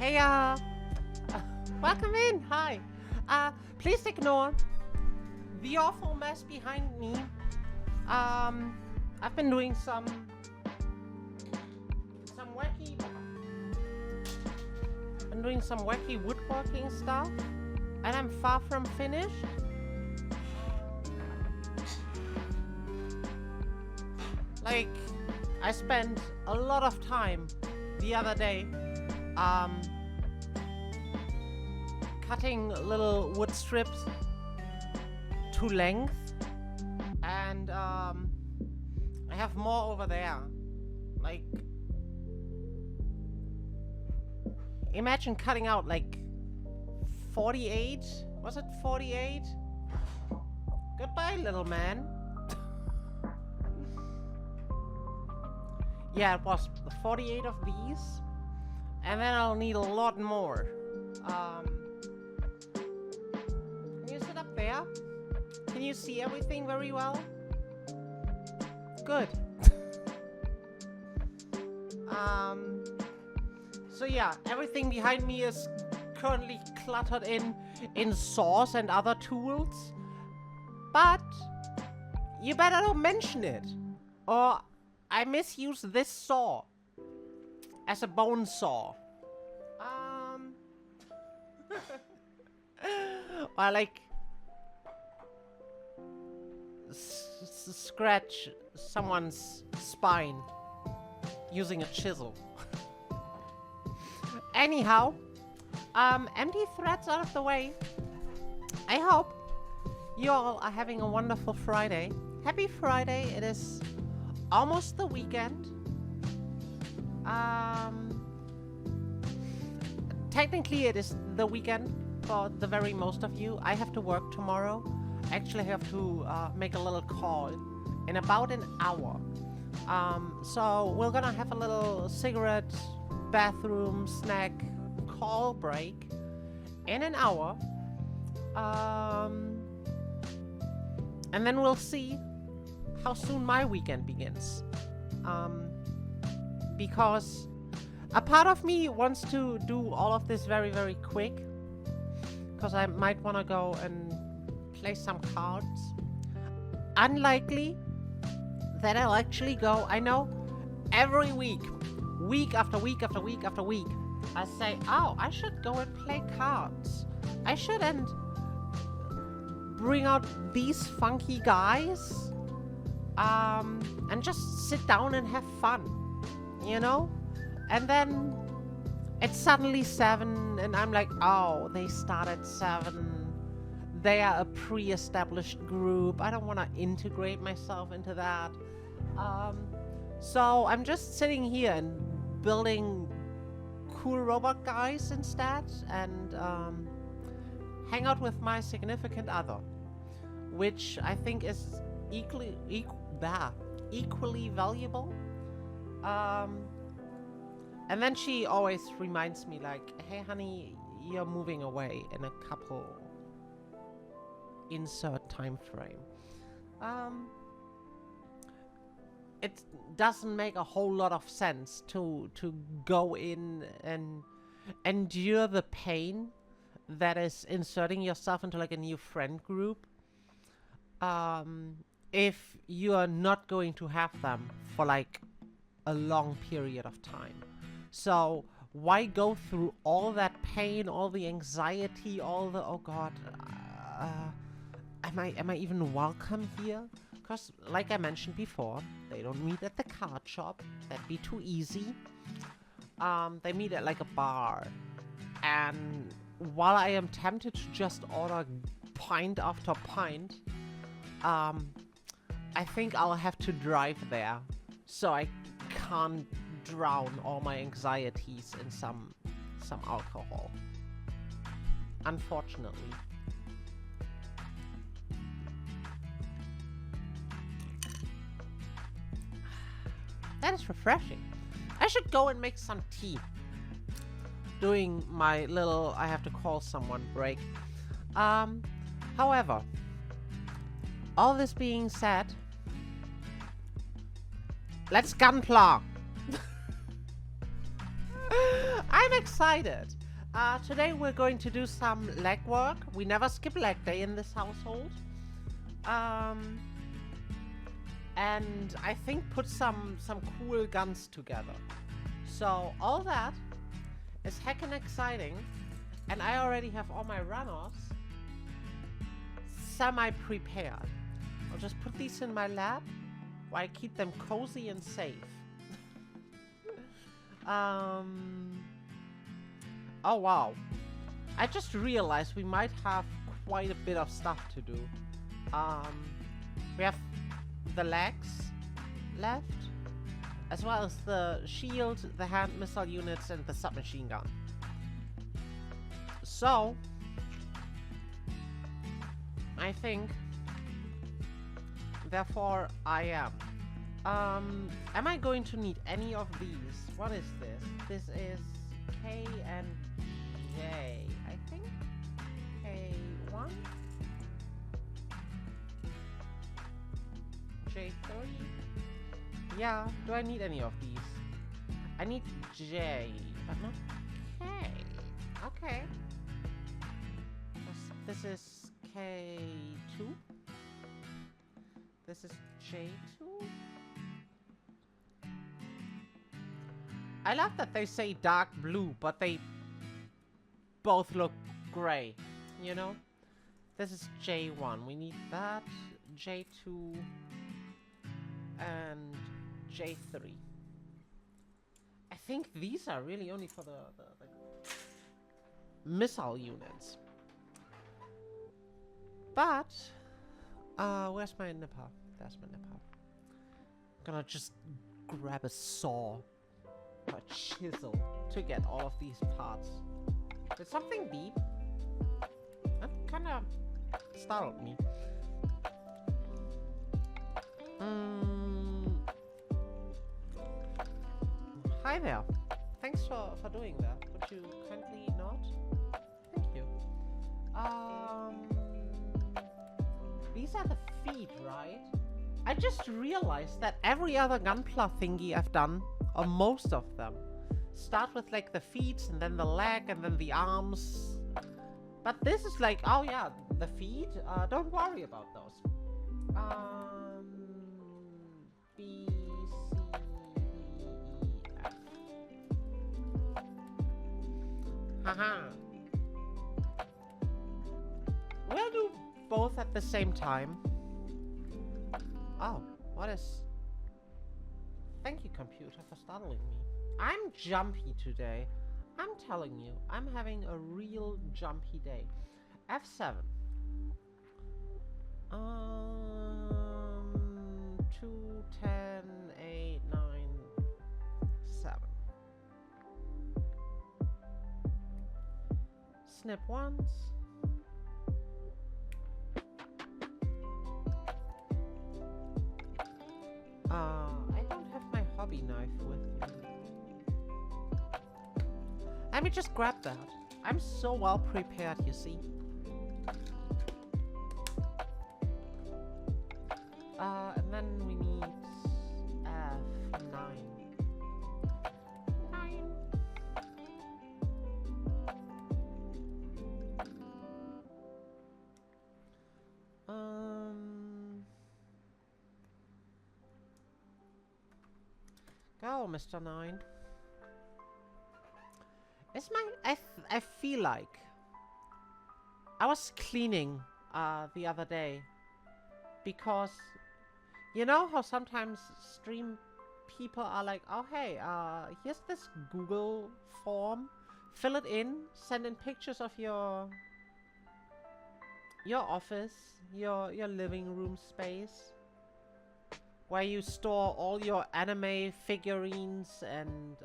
Hey, welcome in. Hi. Please ignore the awful mess behind me. I've been doing some wacky woodworking stuff, and I'm far from finished. Like, I spent a lot of time the other day, cutting little wood strips to length, and I have more over there. Like, imagine cutting out like 48. Was it 48? Goodbye, little man. Yeah, it was 48 of these, and then I'll need a lot more. Can you sit up there? Can you see everything very well? Good. So yeah, everything behind me is currently cluttered in saws and other tools, but you better not mention it, or I misuse this saw as a bone saw. Or like scratch someone's spine using a chisel. Anyhow, empty threats out of the way. I hope you all are having a wonderful Friday. Happy Friday. It is almost the weekend. Technically it is the weekend for the very most of you. I have to work tomorrow. I actually have to make a little call in about an hour. So we're gonna have a little cigarette, bathroom, snack, call break in an hour. And then we'll see how soon my weekend begins. Because a part of me wants to do all of this very, very quick, because I might want to go and play some cards. Unlikely that I'll actually go. I know every week, week after week after week after week, I say, oh, I should go and play cards. I shouldn't bring out these funky guys and just sit down and have fun, you know? And then it's suddenly 7 and I'm like, oh, they start at 7. They are a pre-established group. I don't want to integrate myself into that. So I'm just sitting here and building cool robot guys instead, and hang out with my significant other, which I think is equally valuable. And then she always reminds me, like, hey honey, you're moving away in a couple insert time frame. It doesn't make a whole lot of sense to go in and endure the pain that is inserting yourself into like a new friend group, if you are not going to have them for like a long period of time. So why go through all that pain, all the anxiety, all the, oh god, am I even welcome here? Because, like I mentioned before, they don't meet at the card shop. That'd be too easy. They meet at like a bar. And while I am tempted to just order pint after pint, I think I'll have to drive there. So I can't drown all my anxieties in some alcohol. Unfortunately. That is refreshing. I should go and make some tea. Doing my little I have to call someone break. However, all this being said, let's gunpla. I I'm excited. Today we're going to do some leg work. We never skip leg day in this household. And I think put some cool guns together. So all that is heckin' exciting. And I already have all my runners semi-prepared. I'll just put these in my lap while I keep them cozy and safe. Oh wow. I just realized we might have quite a bit of stuff to do. We have the legs left, as well as the shield, the hand missile units, and the submachine gun. So, I think, therefore I am. Am I going to need any of these? What is this? This is K and J, I think. K1? J3? Yeah, do I need any of these? I need J, but not K. Okay. This is K2. This is J2. I love that they say dark blue, but they both look gray, you know? This is J1. We need that, J2, and J3. I think these are really only for the missile units. But, where's my nipper? There's my nipper. I'm gonna just grab a saw or a chisel to get all of these parts. Did something beep? That kinda startled me. Hi there. Thanks for doing that. Would you kindly not? Thank you. These are the feet, right? I just realized that every other gunpla thingy I've done, or most of them, start with like the feet and then the leg and then the arms. But this is like, oh yeah, the feet. Don't worry about those. B, C, D, E, F. Haha. We'll do both at the same time. Oh, what is... Thank you, computer, for startling me. I'm jumpy today. I'm telling you, I'm having a real jumpy day. F7. 2, 10, 8, 9, 7. Snip once. I don't have my hobby knife with me. Let me just grab that. I'm so well prepared, you see. And then we need F9. 9. Go, Mr. 9. It's my... I feel like... I was cleaning the other day. Because... You know how sometimes stream people are like, oh hey, here's this Google form. Fill it in. Send in pictures of your office. Your living room space. Where you store all your anime figurines and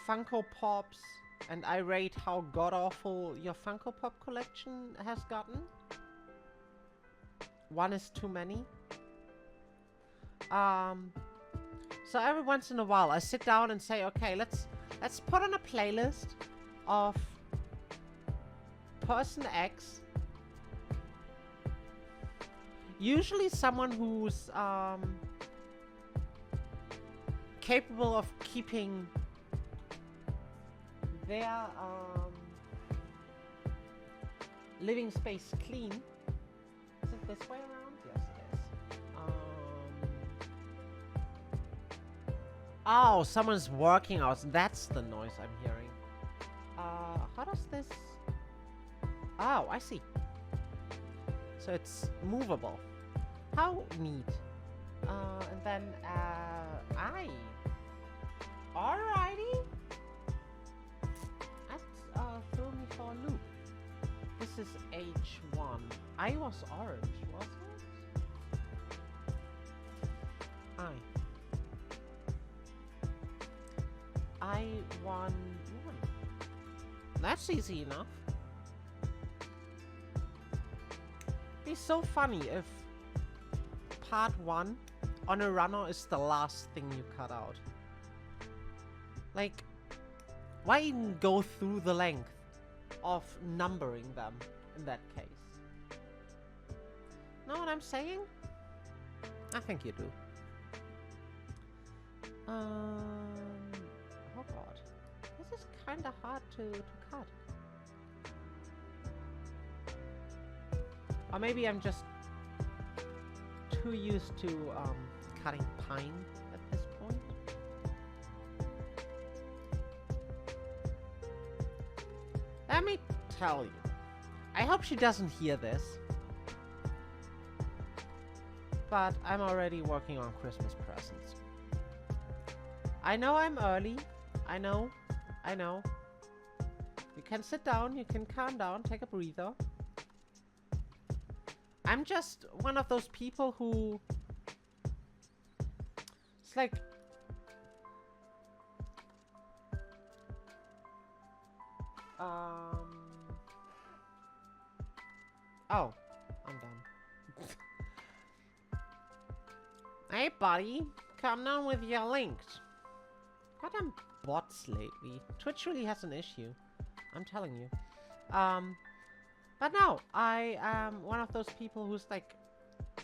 Funko Pops, and I rate how god-awful your Funko Pop collection has gotten. One is too many. So every once in a while I sit down and say, okay, let's put on a playlist of person X. Usually someone who's capable of keeping their living space clean. Is it this way around? Yes, it is. Oh, someone's working out. That's the noise I'm hearing. How does this... Oh, I see. So it's movable. How neat. And then, alrighty. That threw me for a loop. This is H1. I was orange, was it? I won 1. That's easy enough. Be so funny if part 1 on a runner is the last thing you cut out. Like, why even go through the length of numbering them in that case? Know what I'm saying? I think you do. Oh god. This is kinda hard to cut. Or maybe I'm just too used to cutting pine at this point. Let me tell you. I hope she doesn't hear this. But I'm already working on Christmas presents. I know I'm early. I know. You can sit down, you can calm down, take a breather. I'm just one of those people who... It's like... Oh, I'm done. Hey, buddy. Come down with your links. Goddamn bots lately. Twitch really has an issue. I'm telling you. But no, I am one of those people who's like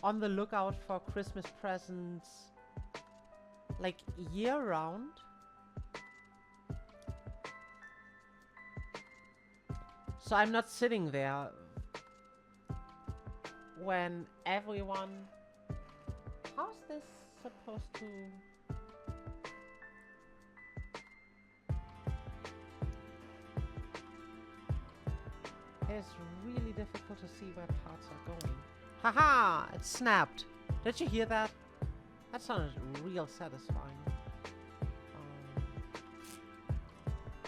on the lookout for Christmas presents like year round. So I'm not sitting there when everyone... How's this supposed to... It's really difficult to see where parts are going. Haha! It snapped! Did you hear that? That sounded real satisfying.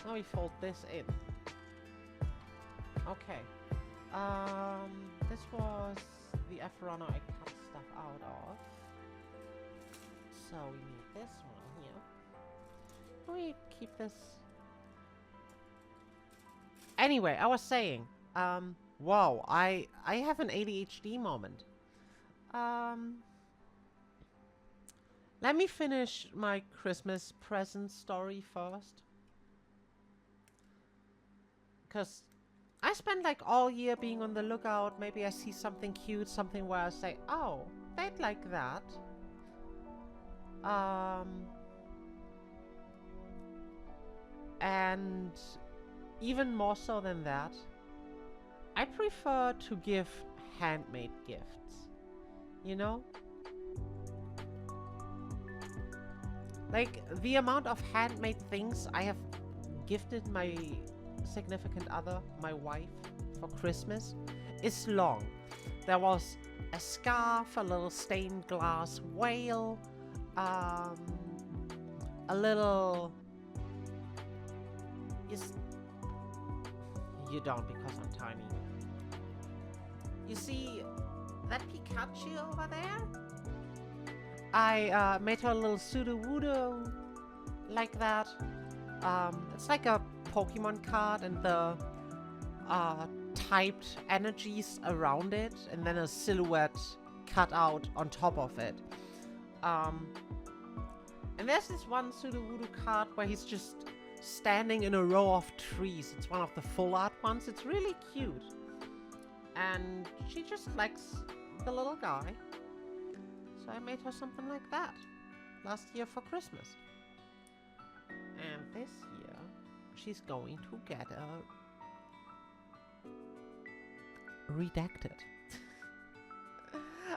Now we fold this in. Okay. This was the F runner I cut stuff out of. So we need this one here. Can we keep this? Anyway, I was saying, wow, I have an ADHD moment. Let me finish my Christmas present story first. Because I spend like all year being on the lookout. Maybe I see something cute, something where I say, oh, they'd like that. And even more so than that, I prefer to give handmade gifts. You know? Like, the amount of handmade things I have gifted my significant other, my wife, for Christmas is long. There was a scarf, a little stained glass whale, a little... You don't, because I'm tiny. You see that Pikachu over there? I made her a little pseudo-woodo like that. It's like a Pokemon card and the typed energies around it, and then a silhouette cut out on top of it. And there's this one pseudo-woodo card where he's just standing in a row of trees. It's one of the full art ones. It's really cute. And she just likes the little guy. So I made her something like that last year for Christmas. And this year, she's going to get a redacted.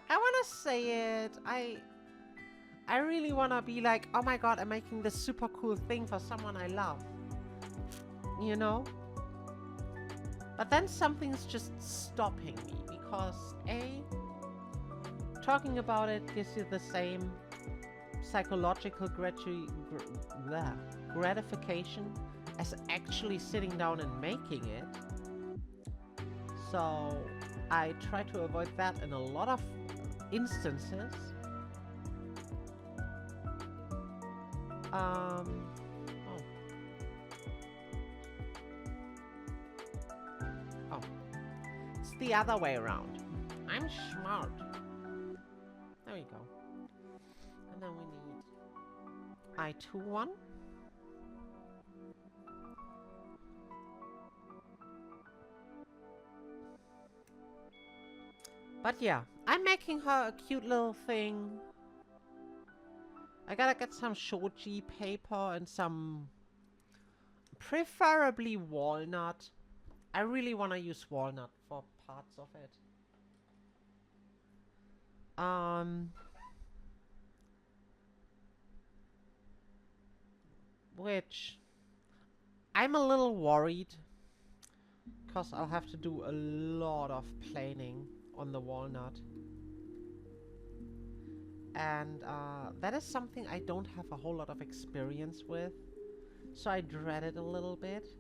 I want to say it. I really want to be like, oh my god, I'm making this super cool thing for someone I love. You know? But then something's just stopping me because A, talking about it gives you the same psychological gratification as actually sitting down and making it. So I try to avoid that in a lot of instances. Oh. It's the other way around. I'm smart. There we go. And then we need I21. But yeah, I'm making her a cute little thing. I gotta get some shoji paper and some, preferably walnut. I really want to use walnut for parts of it. Which I'm a little worried because I'll have to do a lot of planing on the walnut. And that is something I don't have a whole lot of experience with. So I dread it a little bit.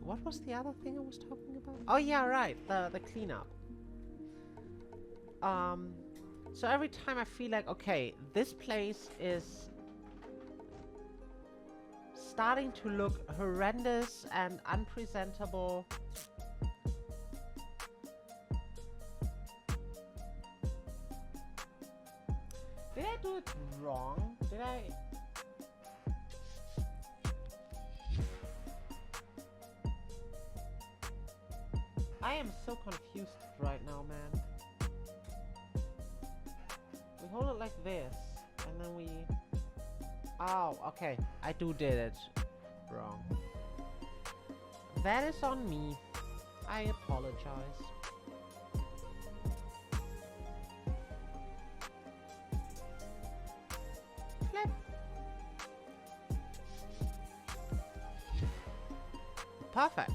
What was the other thing I was talking about? Oh yeah, right, the cleanup. So every time I feel like, okay, this place is starting to look horrendous and unpresentable. Did I do it wrong? Did I... I am so confused right now, man. We hold it like this, and then we... Oh, okay. I did it wrong. That is on me. I apologize. Flip. Perfect.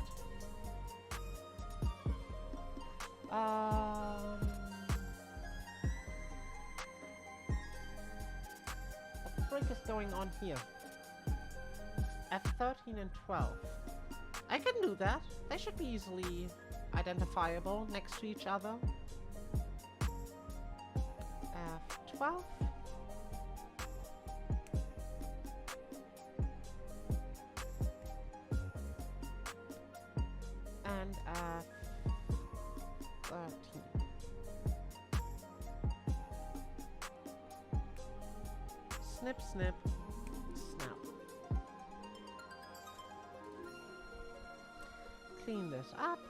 What the frick is going on here? F13 and 12. I can do that. They should be easily identifiable next to each other. F12. And F13. Snip, snip, snap. Clean this up.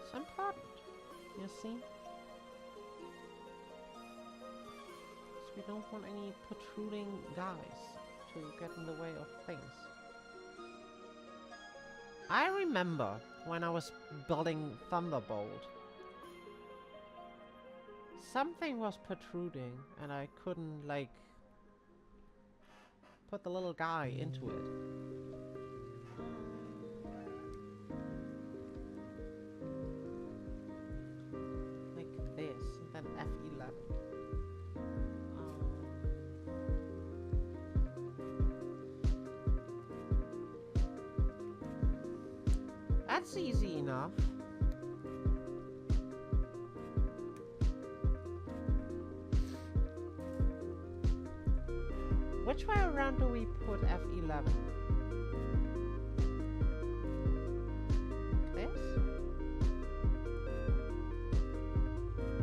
It's important, you see? So we don't want any protruding guys to get in the way of things. I remember when I was building Thunderbolt, something was protruding and I couldn't, like, put the little guy into it. Like this, and then F11. That's easy enough. Which way around do we put F11? This?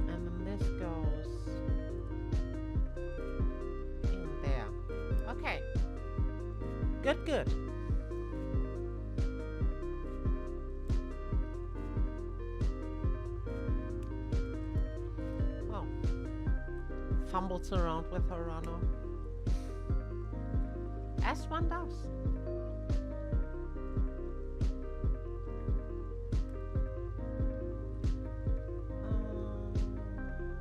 And then this goes in there. Okay. Good, good. Oh. tumbles around with her runner. As one does.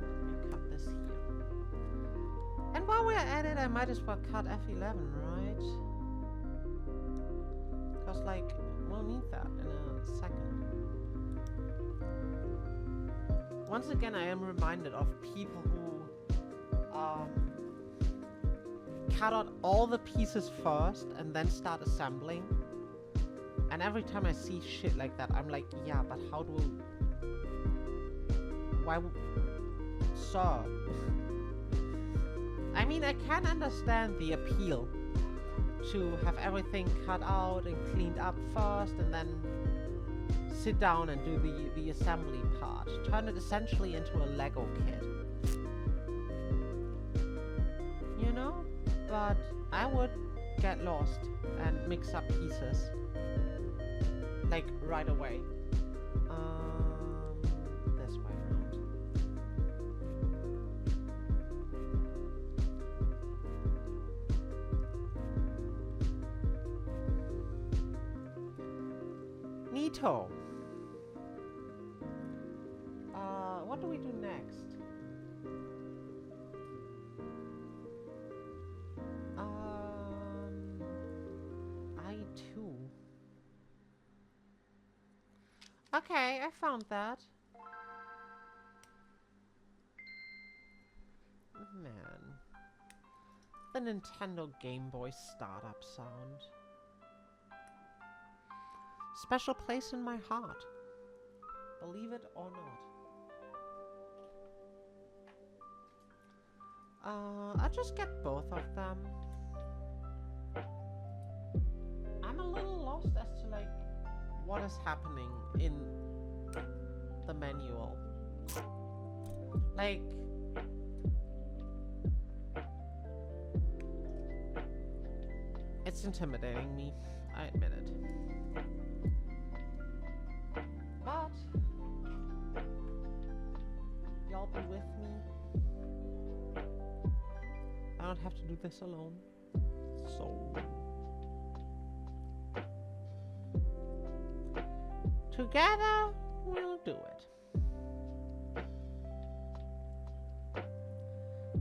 Let me cut this here. And while we're at it, I might as well cut F11, right? Because, like, we'll need that in a second. Once again, I am reminded of people who cut out all the pieces first and then start assembling. And every time I see shit like that, I'm like, yeah, but how do... Why... Sir. I mean, I can understand the appeal to have everything cut out and cleaned up first and then sit down and do the assembly part. Turn it essentially into a Lego kit. You know? But I would get lost and mix up pieces. Like, right away. This way around. Neato. What do we do next? I2. Okay, I found that. Man. The Nintendo Game Boy startup sound. Special place in my heart. Believe it or not. I'll just get both of them. I'm a little lost as to, like, what is happening in the manual. Like... It's intimidating me. I admit it. But... y'all be with me. I don't have to do this alone. So... together, we'll do it.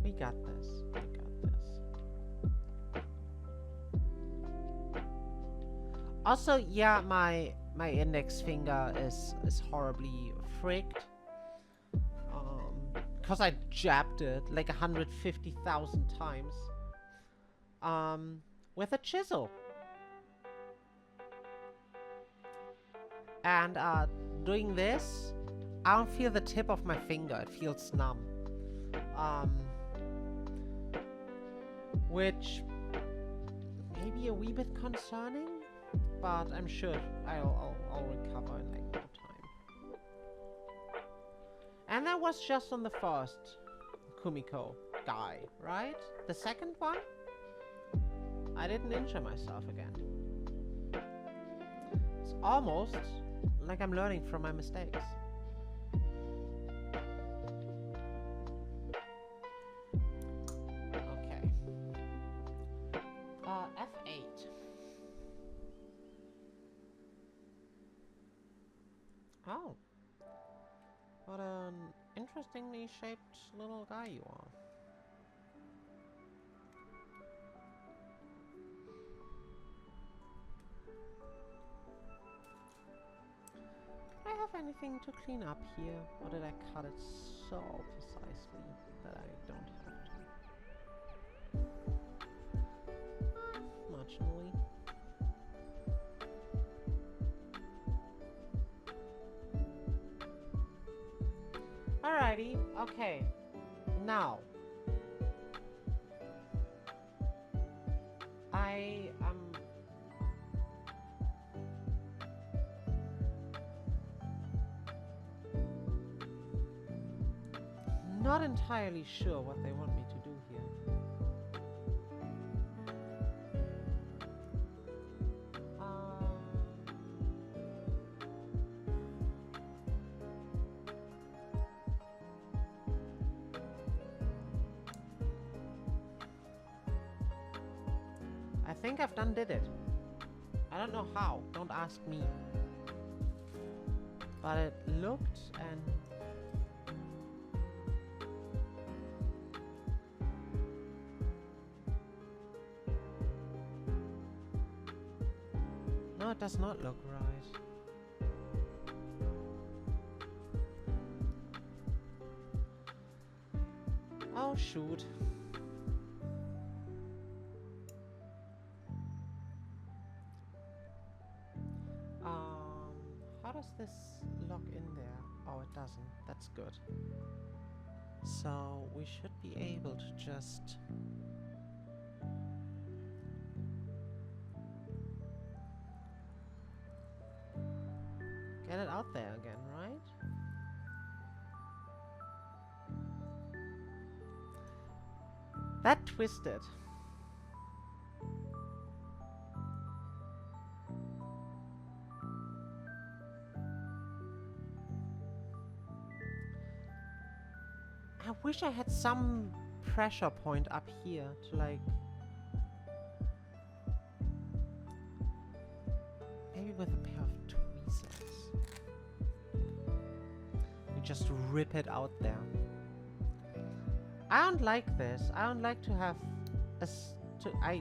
We got this. We got this. Also, yeah, my index finger is horribly fricked. Because I jabbed it like 150,000 times. With a chisel. And doing this, I don't feel the tip of my finger. It feels numb. Which may be a wee bit concerning, but I'm sure I'll recover in like no time. And that was just on the first Kumiko guy, right? The second one, I didn't injure myself again. It's almost like I'm learning from my mistakes. Okay. F8. Oh. What an interestingly shaped little guy you are. Do I have anything to clean up here? Or did I cut it so precisely that I don't have to? Marginally. Alrighty, okay. Now. I am... not entirely sure what they want me to do here. think I've done did it. I don't know how, don't ask me. But it looked and... No, it does not look right. Oh, shoot. How does this lock in there? Oh, it doesn't. That's good. So, we should be able to just... get it out there again, right? That twisted. I wish I had some pressure point up here to like... maybe with a pair of tweezers. We just rip it out there. I don't like this. I don't like to have a I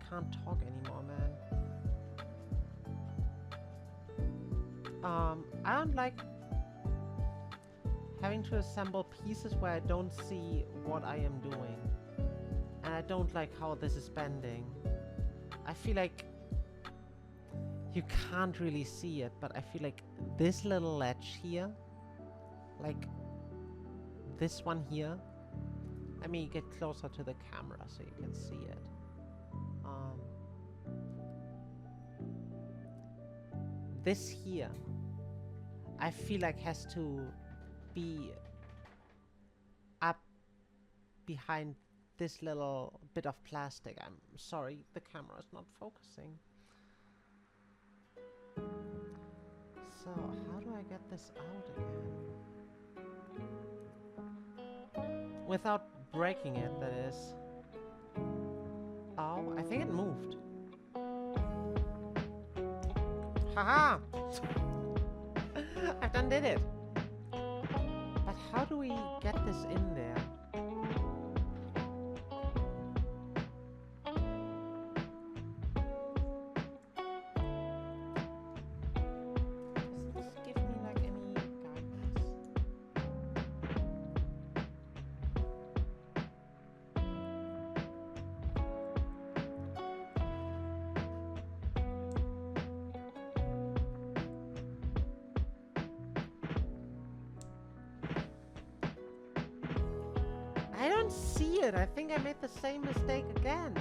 can't talk anymore, man. I don't like having to assemble pieces where I don't see what I am doing. And I don't like how this is bending. I feel like you can't really see it, but I feel like this little ledge here, like this one here, let me get closer to the camera so you can see it. This here, I feel like has to be up behind this little bit of plastic. I'm sorry, the camera is not focusing. So, how do I get this out again? Without breaking it, that is. Oh, I think it moved. Haha! I've done did it. But how do we get this in there? Does this give me like any guidance? I don't see it. I think I made the same mistake again.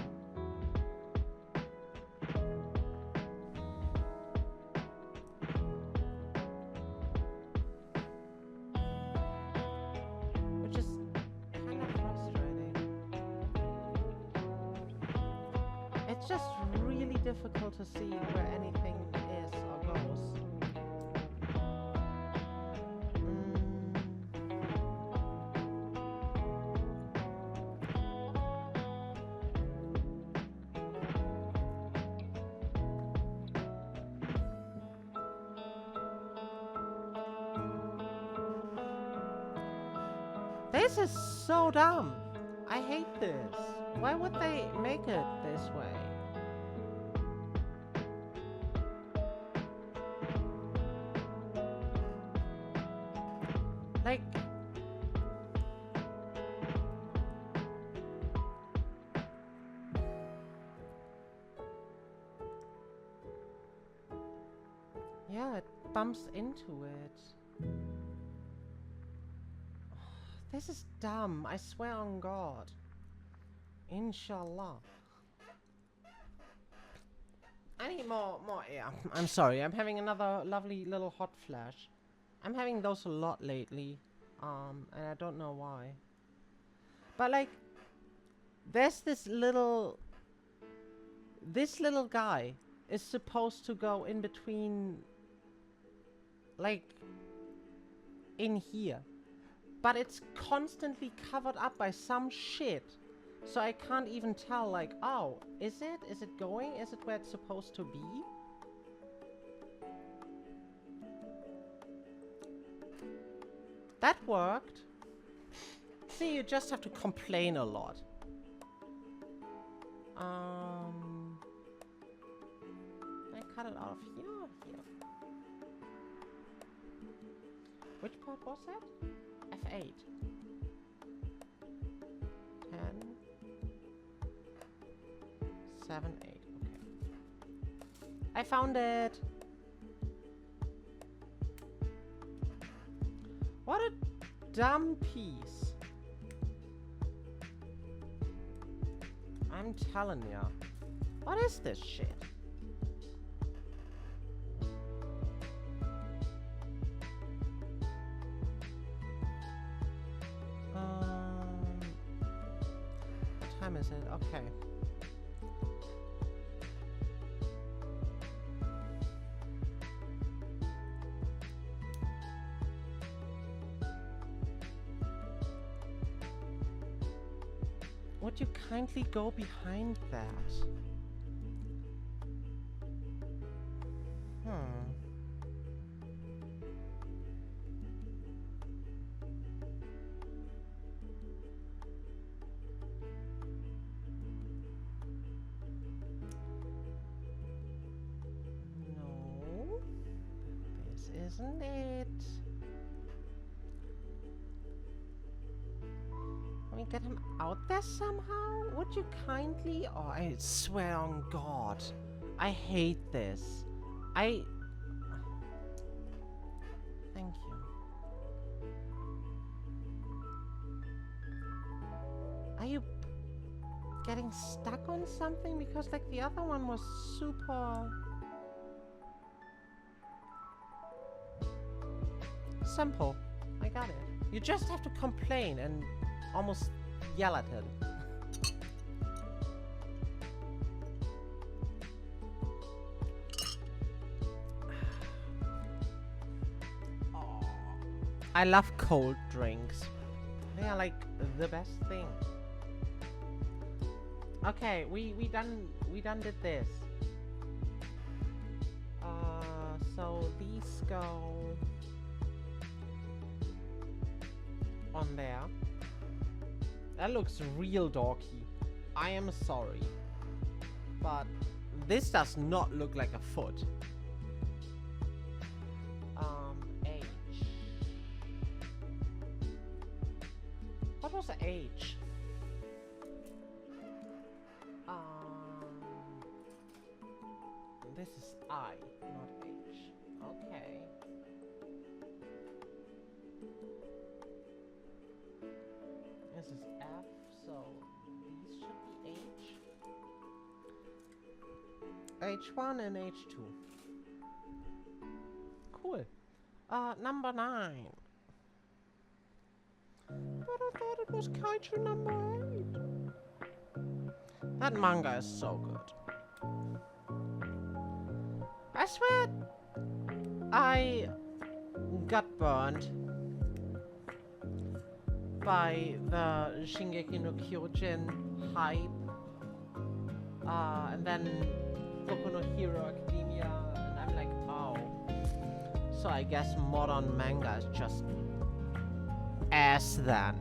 Which is kind of frustrating. It's just really difficult to see where anything is or goes. This is so dumb. I hate this. Why would they make it this way? Like... yeah, it bumps into it. This is dumb, I swear on God. Inshallah. I need more air. I'm sorry, I'm having another lovely little hot flash. I'm having those a lot lately. And I don't know why. But like, there's this little guy is supposed to go in between, like, in here. But it's constantly covered up by some shit. So I can't even tell, like, oh, is it? Is it going? Is it where it's supposed to be? That worked. See, you just have to complain a lot. I cut it out of here or here? Which part was that? F8. 10. 7, 8. Okay. I found it. What a dumb piece. I'm telling ya. What is this shit? What time is it? Okay. Would you kindly go behind that? No. This isn't it. Can we get him out there somehow? Would you kindly? Oh, I swear on God. I hate this. Thank you. Are you getting stuck on something? Because, like, the other one was super simple. I got it. You just have to complain and almost yell at it. Oh. I love cold drinks. They are like the best thing. Okay, we done did this. So these go on there. That looks real dorky. I am sorry. But this does not look like a foot. H. What was H? This is I, not H. Okay. This is F, so these should be H. H1 and H2. Cool. Number 9. But I thought it was Kaiju number 8. That manga is so good. I swear I got burned by the Shingeki no Kyojin hype, and then Boku no Hero Academia, and I'm like, oh, so I guess modern manga is just ass then.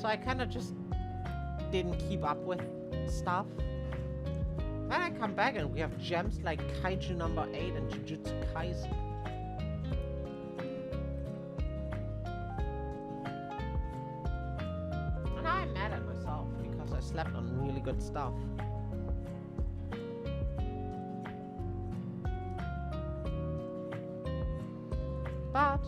So I kind of just didn't keep up with stuff. Then I come back and we have gems like Kaiju number 8 and Jujutsu Kaisen. And now I'm mad at myself because I slept on really good stuff. But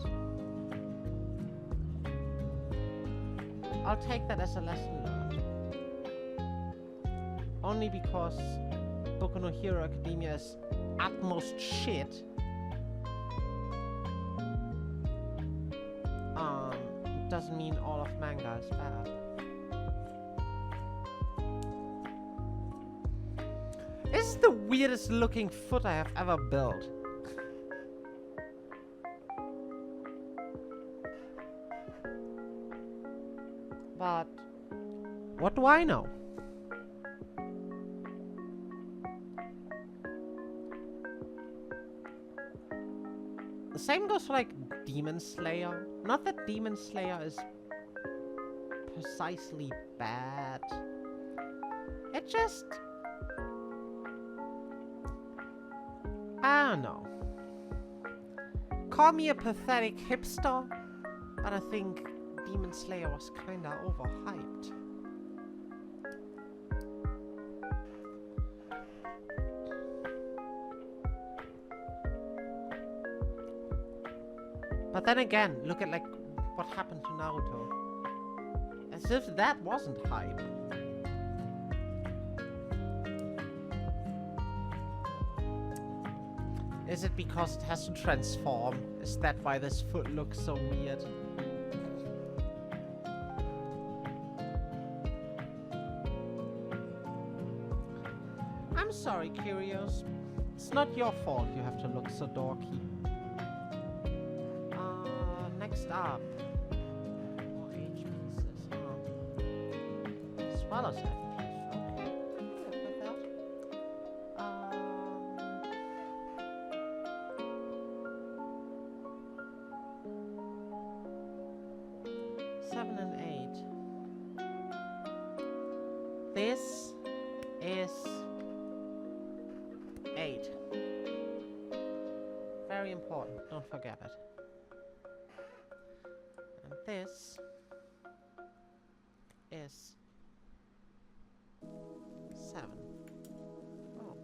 I'll take that as a lesson learned. Only because Boku no Hero Academia is utmost shit. Doesn't mean all of manga is bad. This is the weirdest looking foot I have ever built. But What do I know? The same goes for like Demon Slayer. Not that Demon Slayer is precisely bad. It just... I don't know. Call me a pathetic hipster, but I think Demon Slayer was kinda overhyped. But then again, look at like what happened to Naruto. As if that wasn't hype. Is it because it has to transform? Is that why this foot looks so weird? I'm sorry, KYRIOS. It's not your fault you have to look so dorky. Next up. More H pieces, huh? As well as F pieces. Okay. Look at that. 7 and 8. This is 8. Very important, don't forget it. And this is 7. Oh.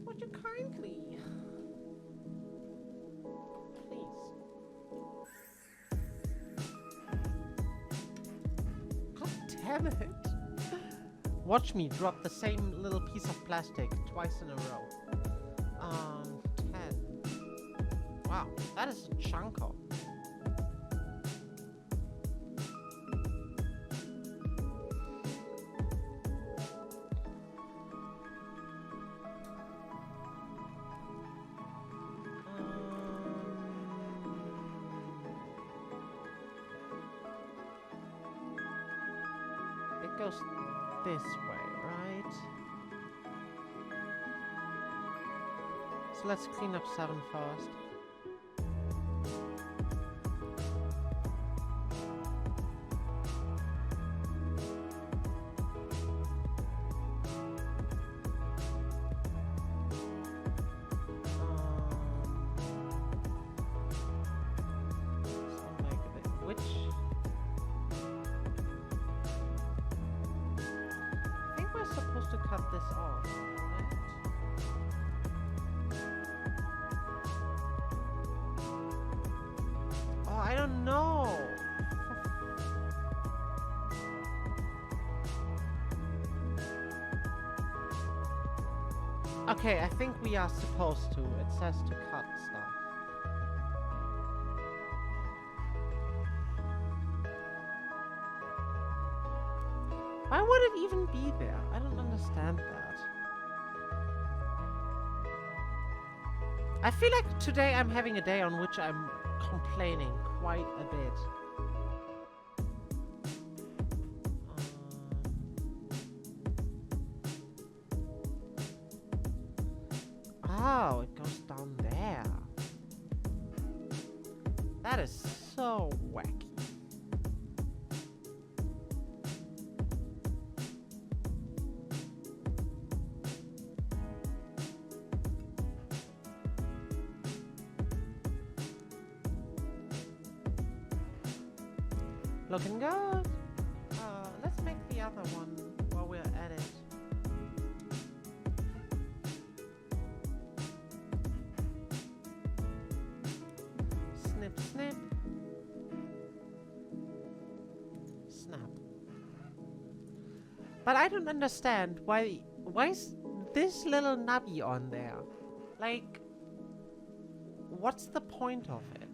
Would you kindly? Please. God damn it! Watch me drop the same little piece of plastic twice in a row. 10. Wow, that is a chunko. It goes this way, right? So let's clean up 7 first. So like which? I think we're supposed to cut this off, right? Oh, I don't know. Okay, I think we are supposed to. It says to cut stuff. Why would it even be there? I don't understand that. I feel like today I'm having a day on which I'm complaining quite a bit. Oh, it goes down there. That is so wacky. Looking good. Let's make the other one while we're at it. Snip, snip. Snap. But I don't understand why is this little nubby on there? Like, what's the point of it?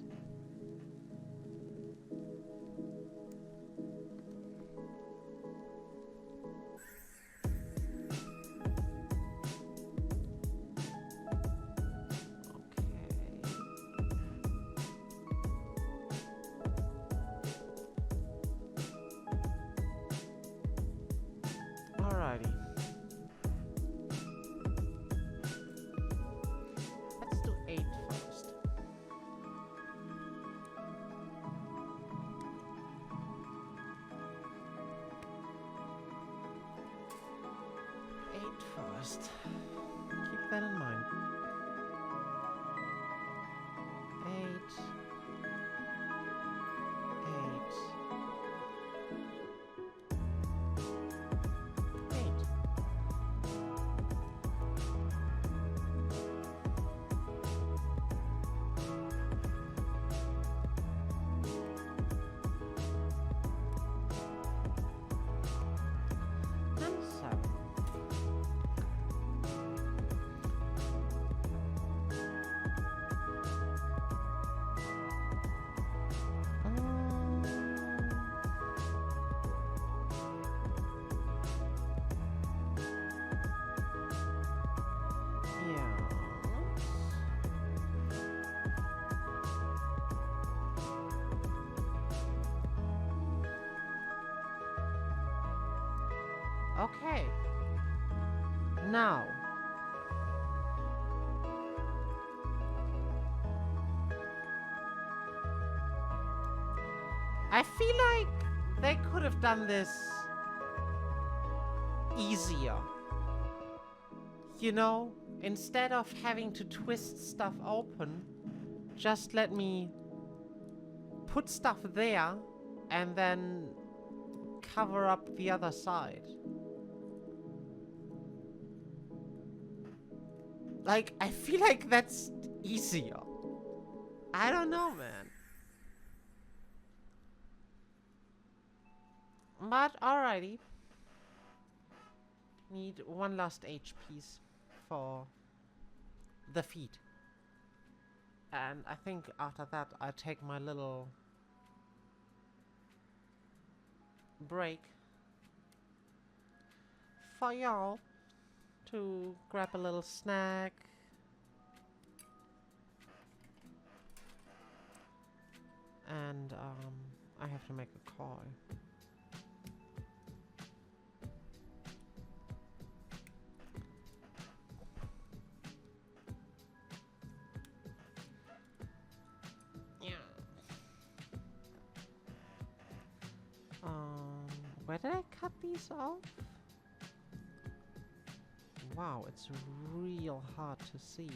Okay. Now. I feel like they could have done this easier. You know, instead of having to twist stuff open, just let me put stuff there and then cover up the other side. Like, I feel like that's easier. I don't know, man. But alrighty. Need one last HPs for the feet. And I think after that I take my little break for y'all to grab a little snack. And I have to make a call. Where did I cut these off? Wow, it's real hard to see.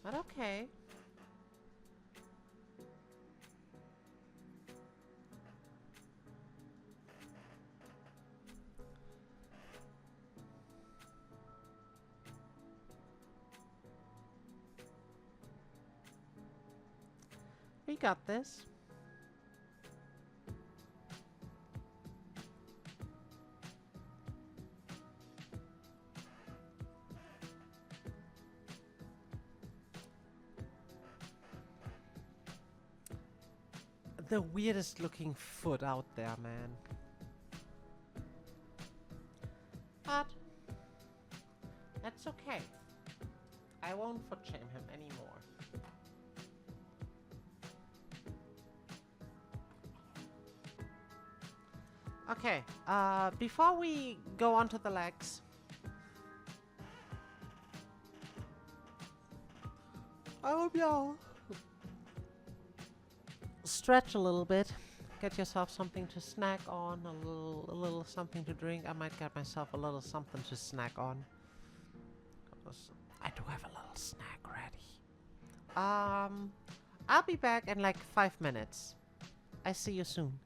But okay. We got this. The weirdest looking foot out there, man. But that's okay. I won't foot shame him anymore. Okay, before we go on to the legs, I hope y'all stretch a little bit. Get yourself something to snack on, a little something to drink. I might get myself a little something to snack on. 'Cause I do have a little snack ready. I'll be back in like 5 minutes. I see you soon.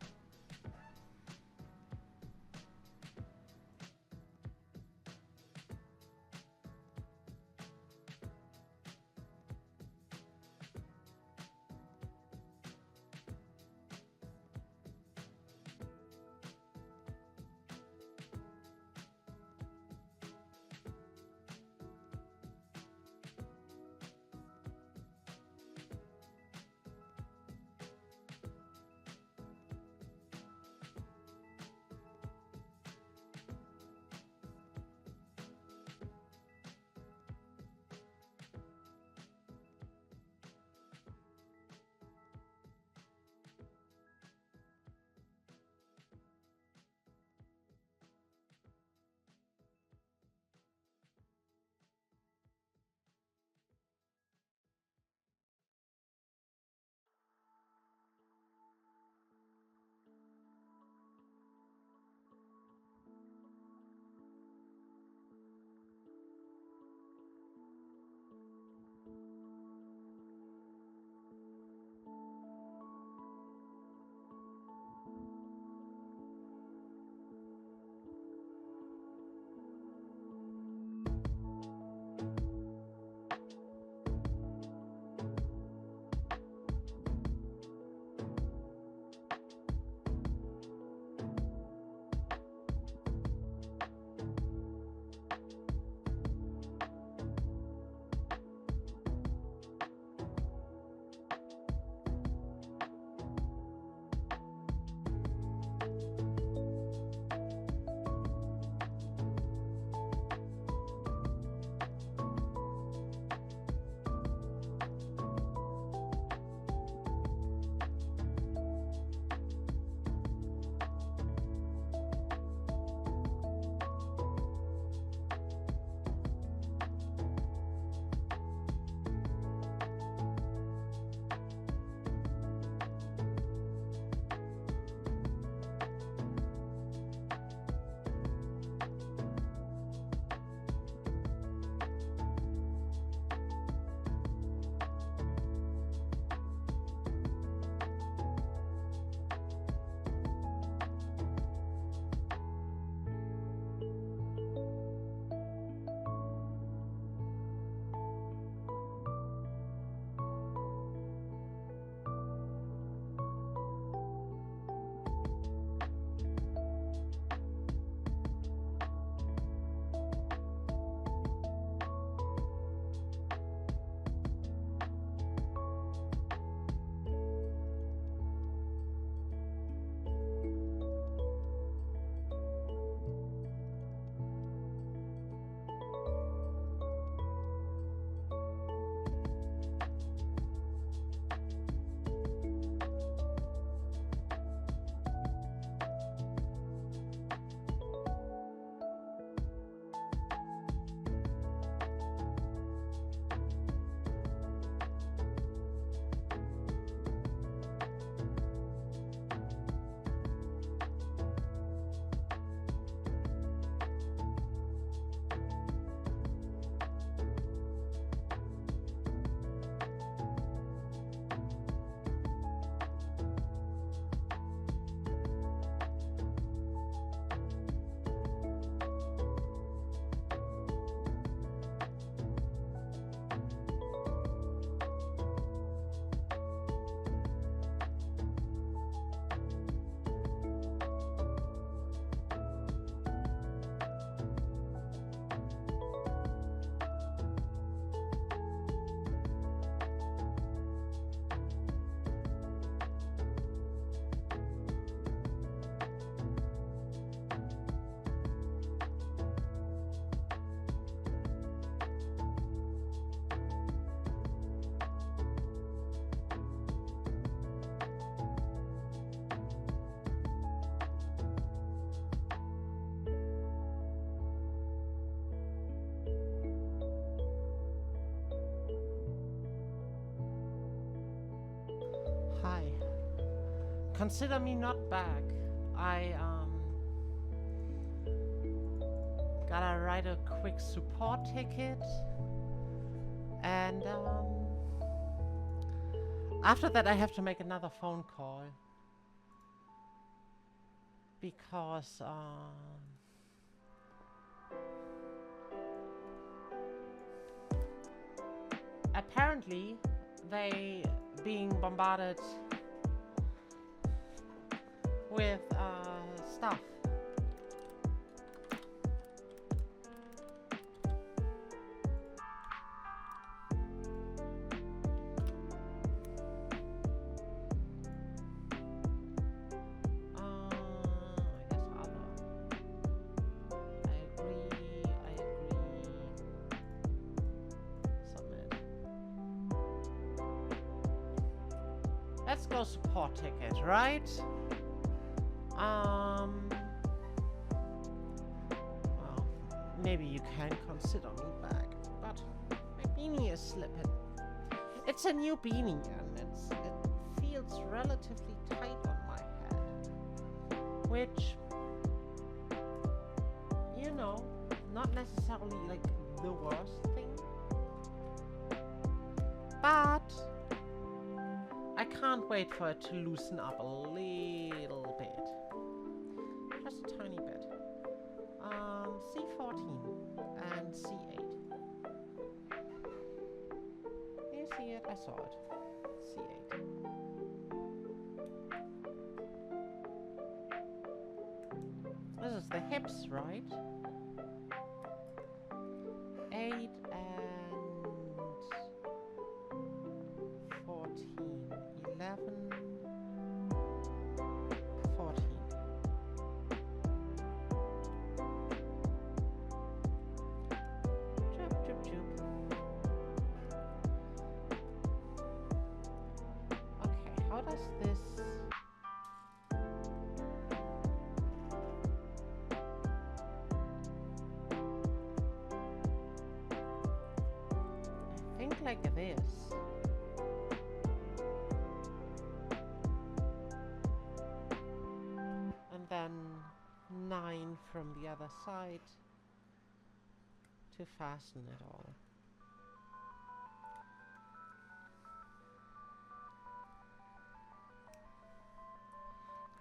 consider me not back. I gotta write a quick support ticket, and after that I have to make another phone call because apparently they being bombarded with stuff. Let's go support ticket, right? Well, maybe you can consider me back, but my beanie is slipping. It's a new beanie, and it feels relatively tight on my head, which, you know, not necessarily like the worst thing, but I can't wait for it to loosen up a little bit. Just a tiny bit. C14 and C8. Do you see it? I saw it. C8. This is the hips, right? 8 and 14. 11, 14. Choop, choop, choop. Okay, how does this... I think like this. Then 9 from the other side to fasten it all.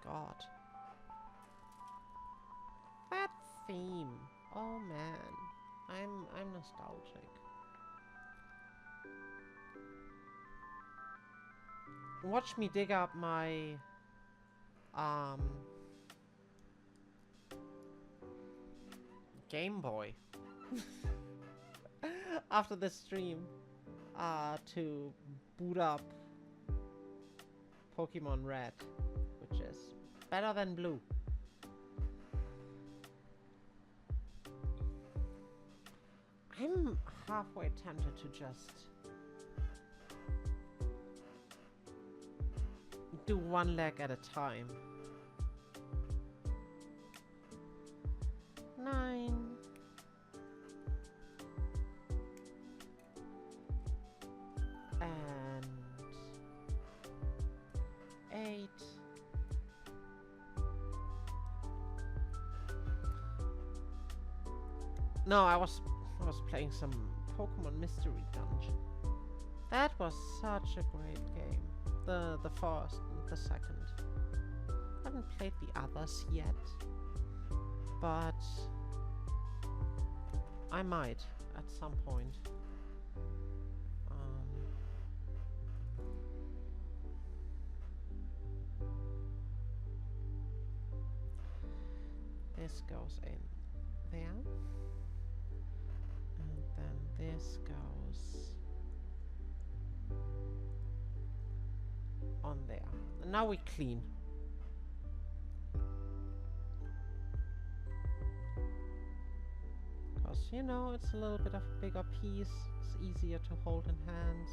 God. That theme. Oh man. I'm nostalgic. Watch me dig up my Game Boy after the stream to boot up Pokemon Red, which is better than Blue. I'm halfway tempted to just do one leg at a time. 9. And 8. No, I was playing some Pokemon Mystery Dungeon. That was such a great game. The first and the second. I haven't played the others yet, but I might at some point. This goes in there, and then this goes on there. And now we clean. Because, you know, it's a little bit of a bigger piece. It's easier to hold in hands.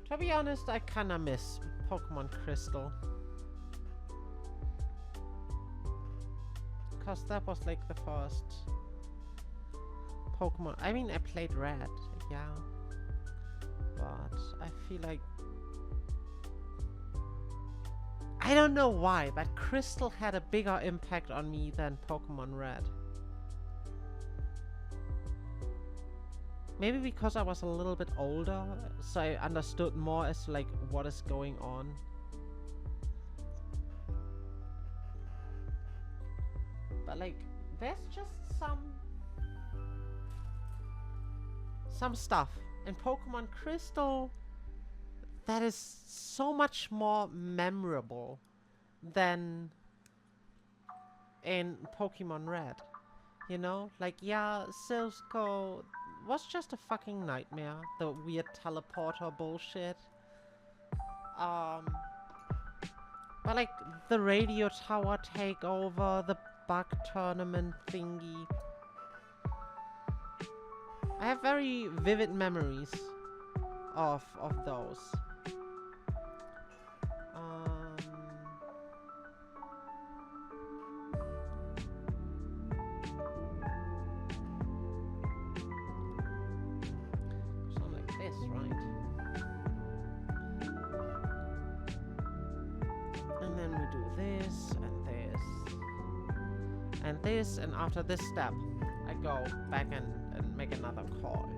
To be honest, I kinda miss Pokemon Crystal. because that was like the first Pokemon. I mean, I played Red, yeah, but I feel like I don't know why, but Crystal had a bigger impact on me than Pokemon Red. Maybe because I was a little bit older, so I understood more as like what is going on. But like, there's just some stuff in Pokemon Crystal that is so much more memorable than in Pokemon Red. You know? Like, yeah, Silsco was just a fucking nightmare. The weird teleporter bullshit. But like, the radio tower takeover, the bug tournament thingy. I have very vivid memories of those. So like this, right? And then we do this and this and this, and after this step, I go back and make another call.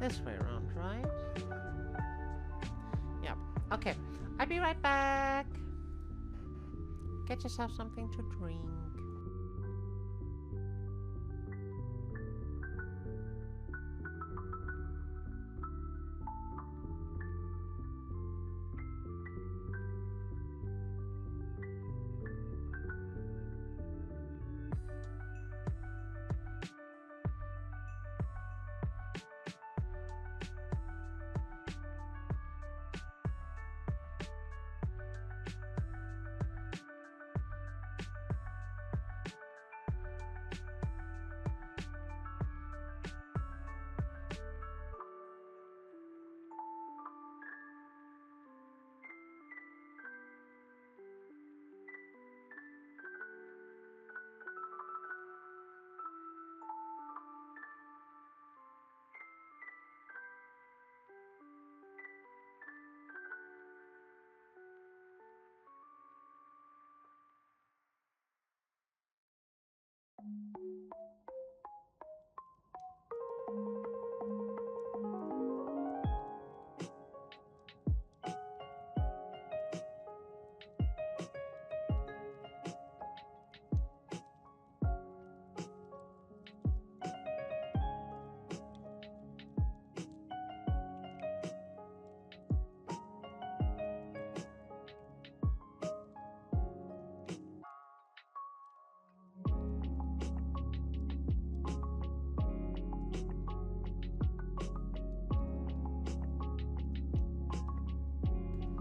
This way around, right? Yep. Okay. I'll be right back. Get yourself something to drink.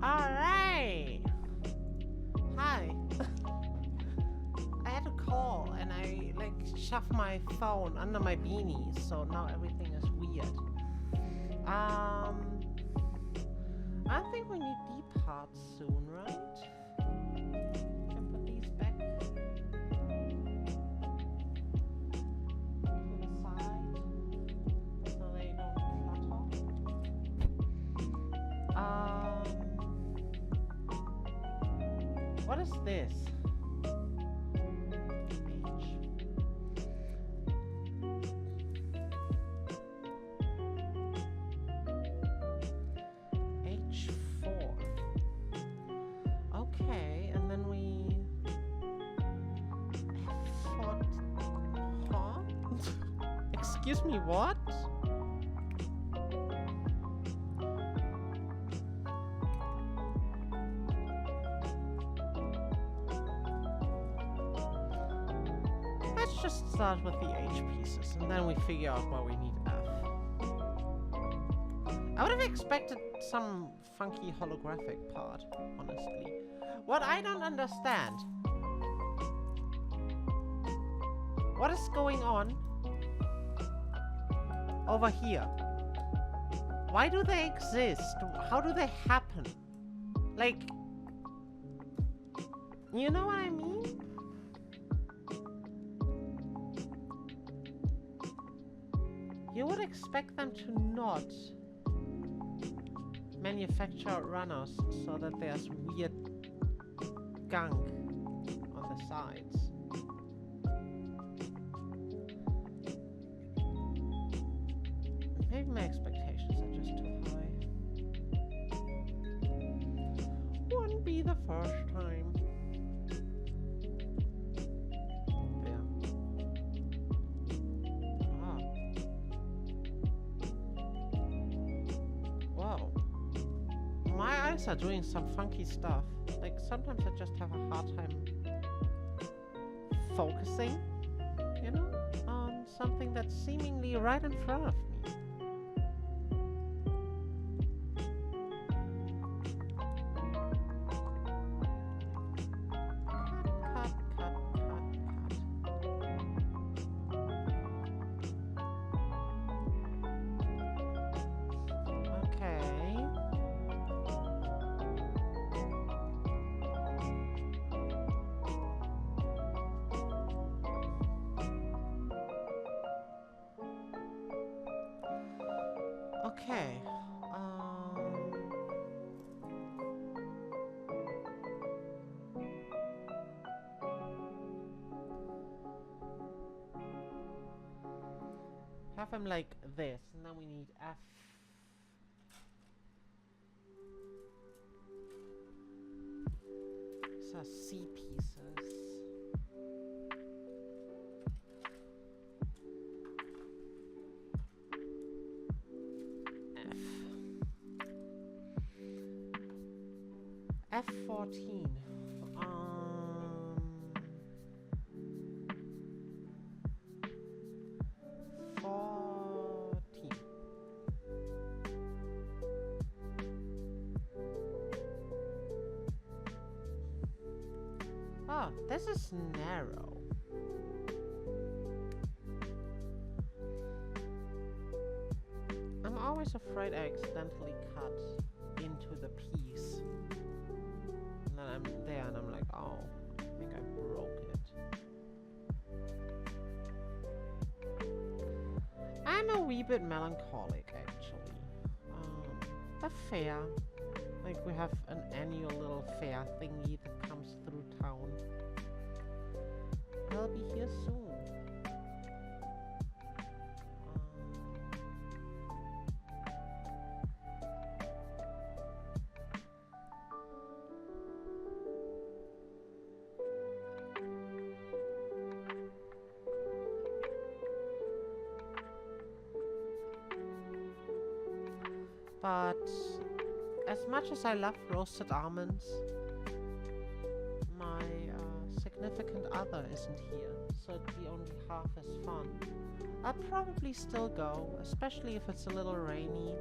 Alright! Hi! I had a call and I like shoved my phone under my beanie, so now everything is weird. I think we need deep parts soon, right? Can put these back to the side so they don't clutter. What is this? H4. Okay, and then we F4. Huh? Excuse me, what? Let's just start with the H pieces, and then we figure out where we need F. I would have expected some funky holographic part, honestly. What I don't understand What is going on over here? Why do they exist? How do they happen? Like, you know what I mean? You would expect them to not manufacture runners so that there's weird gunk on the sides. Maybe my expectations are just too high. Wouldn't be the first time. There. Ah. Wow. My eyes are doing some funky stuff. Like, sometimes I just have a hard time focusing, you know, on something that's seemingly right in front of me. Okay. Have them like this, and then we need F. These are C pieces. F14. 14. Oh, this is narrow. I'm always afraid I accidentally cut into the piece. And then I'm there and I'm like, oh, I think I broke it. I'm a wee bit melancholic, actually. The fair. Like, we have an annual little fair thingy that comes through town. I'll be here soon. But as much as I love roasted almonds, my significant other isn't here, so it'd be only half as fun. I'll probably still go, especially if it's a little rainy,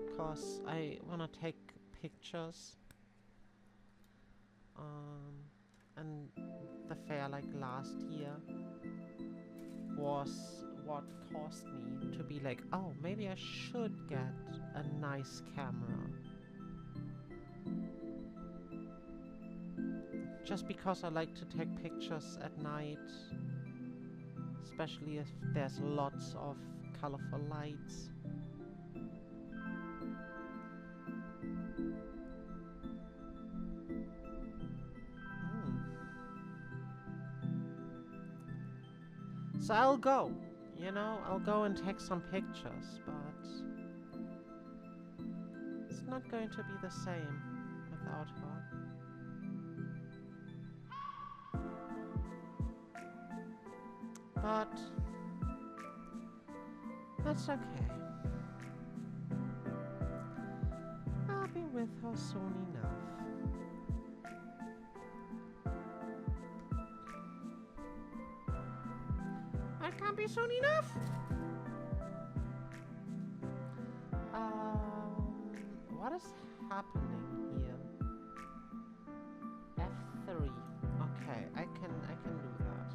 because I want to take pictures. And the fair, like last year, was what caused me to be like, oh, maybe I should get a nice camera. Just because I like to take pictures at night, especially if there's lots of colorful lights. So I'll go, you know, I'll go and take some pictures, but it's not going to be the same without her. But that's okay. I'll be with her soon enough. I can't be soon enough. What is happening here? F3. Okay, I can do that.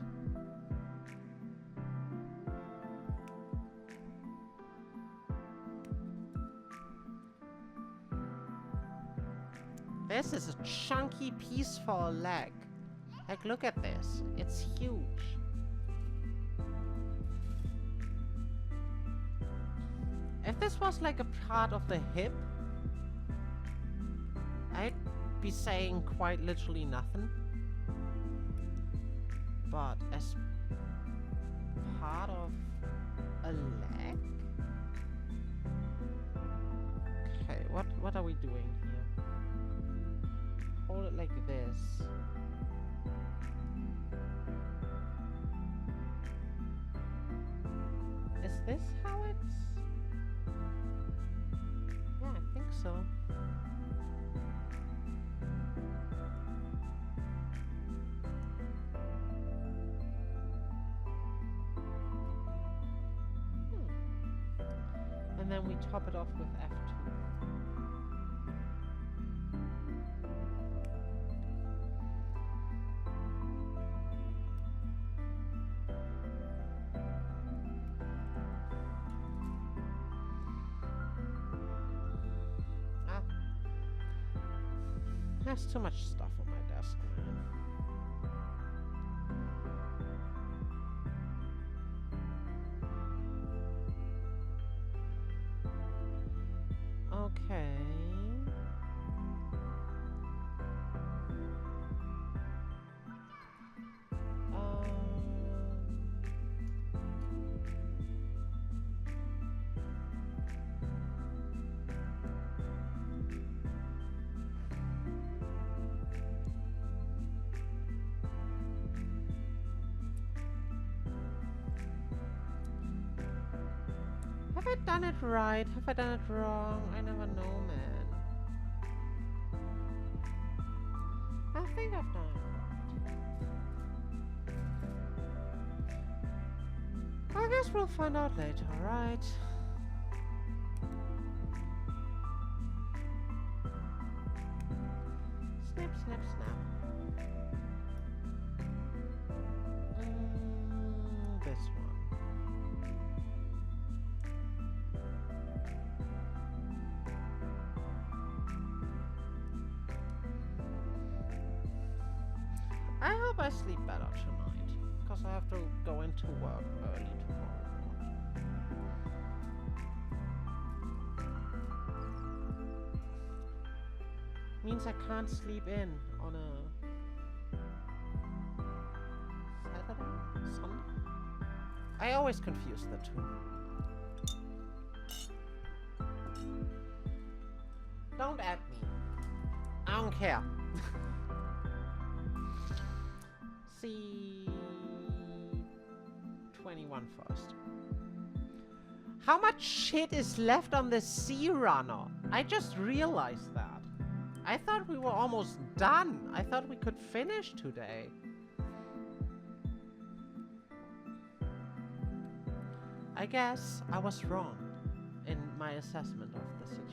This is a chunky piece for a leg. Like, look at this. It's huge. If this was like a part of the hip, I'd be saying quite literally nothing. But as part of a leg? Okay, what are we doing here? Hold it like this. Is this how it's... Yeah, I think so. And then we top it off with F2. There's too much stuff on my desk, man. Okay. Have I done it right? Have I done it wrong? I never know, man. I think I've done it right. I guess we'll find out later, right? Snip, snip, snap. This one. I hope I sleep better tonight, because I have to go into work early tomorrow morning. Means I can't sleep in on a Saturday? Sunday? I always confuse the two. Don't add me. I don't care. See 21 first. How much shit is left on the Sea Runner? I just realized that. I thought we were almost done. I thought we could finish today. I guess I was wrong in my assessment of the situation.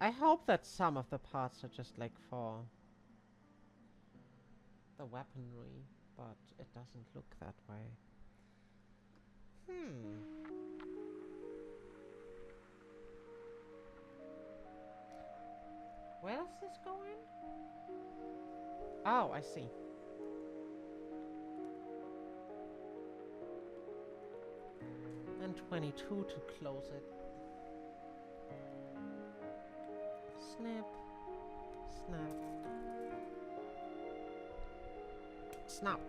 I hope that some of the parts are just like for the weaponry, but it doesn't look that way. Where does this go in? Oh, I see. And 22 to close it. Snip, snap, snap.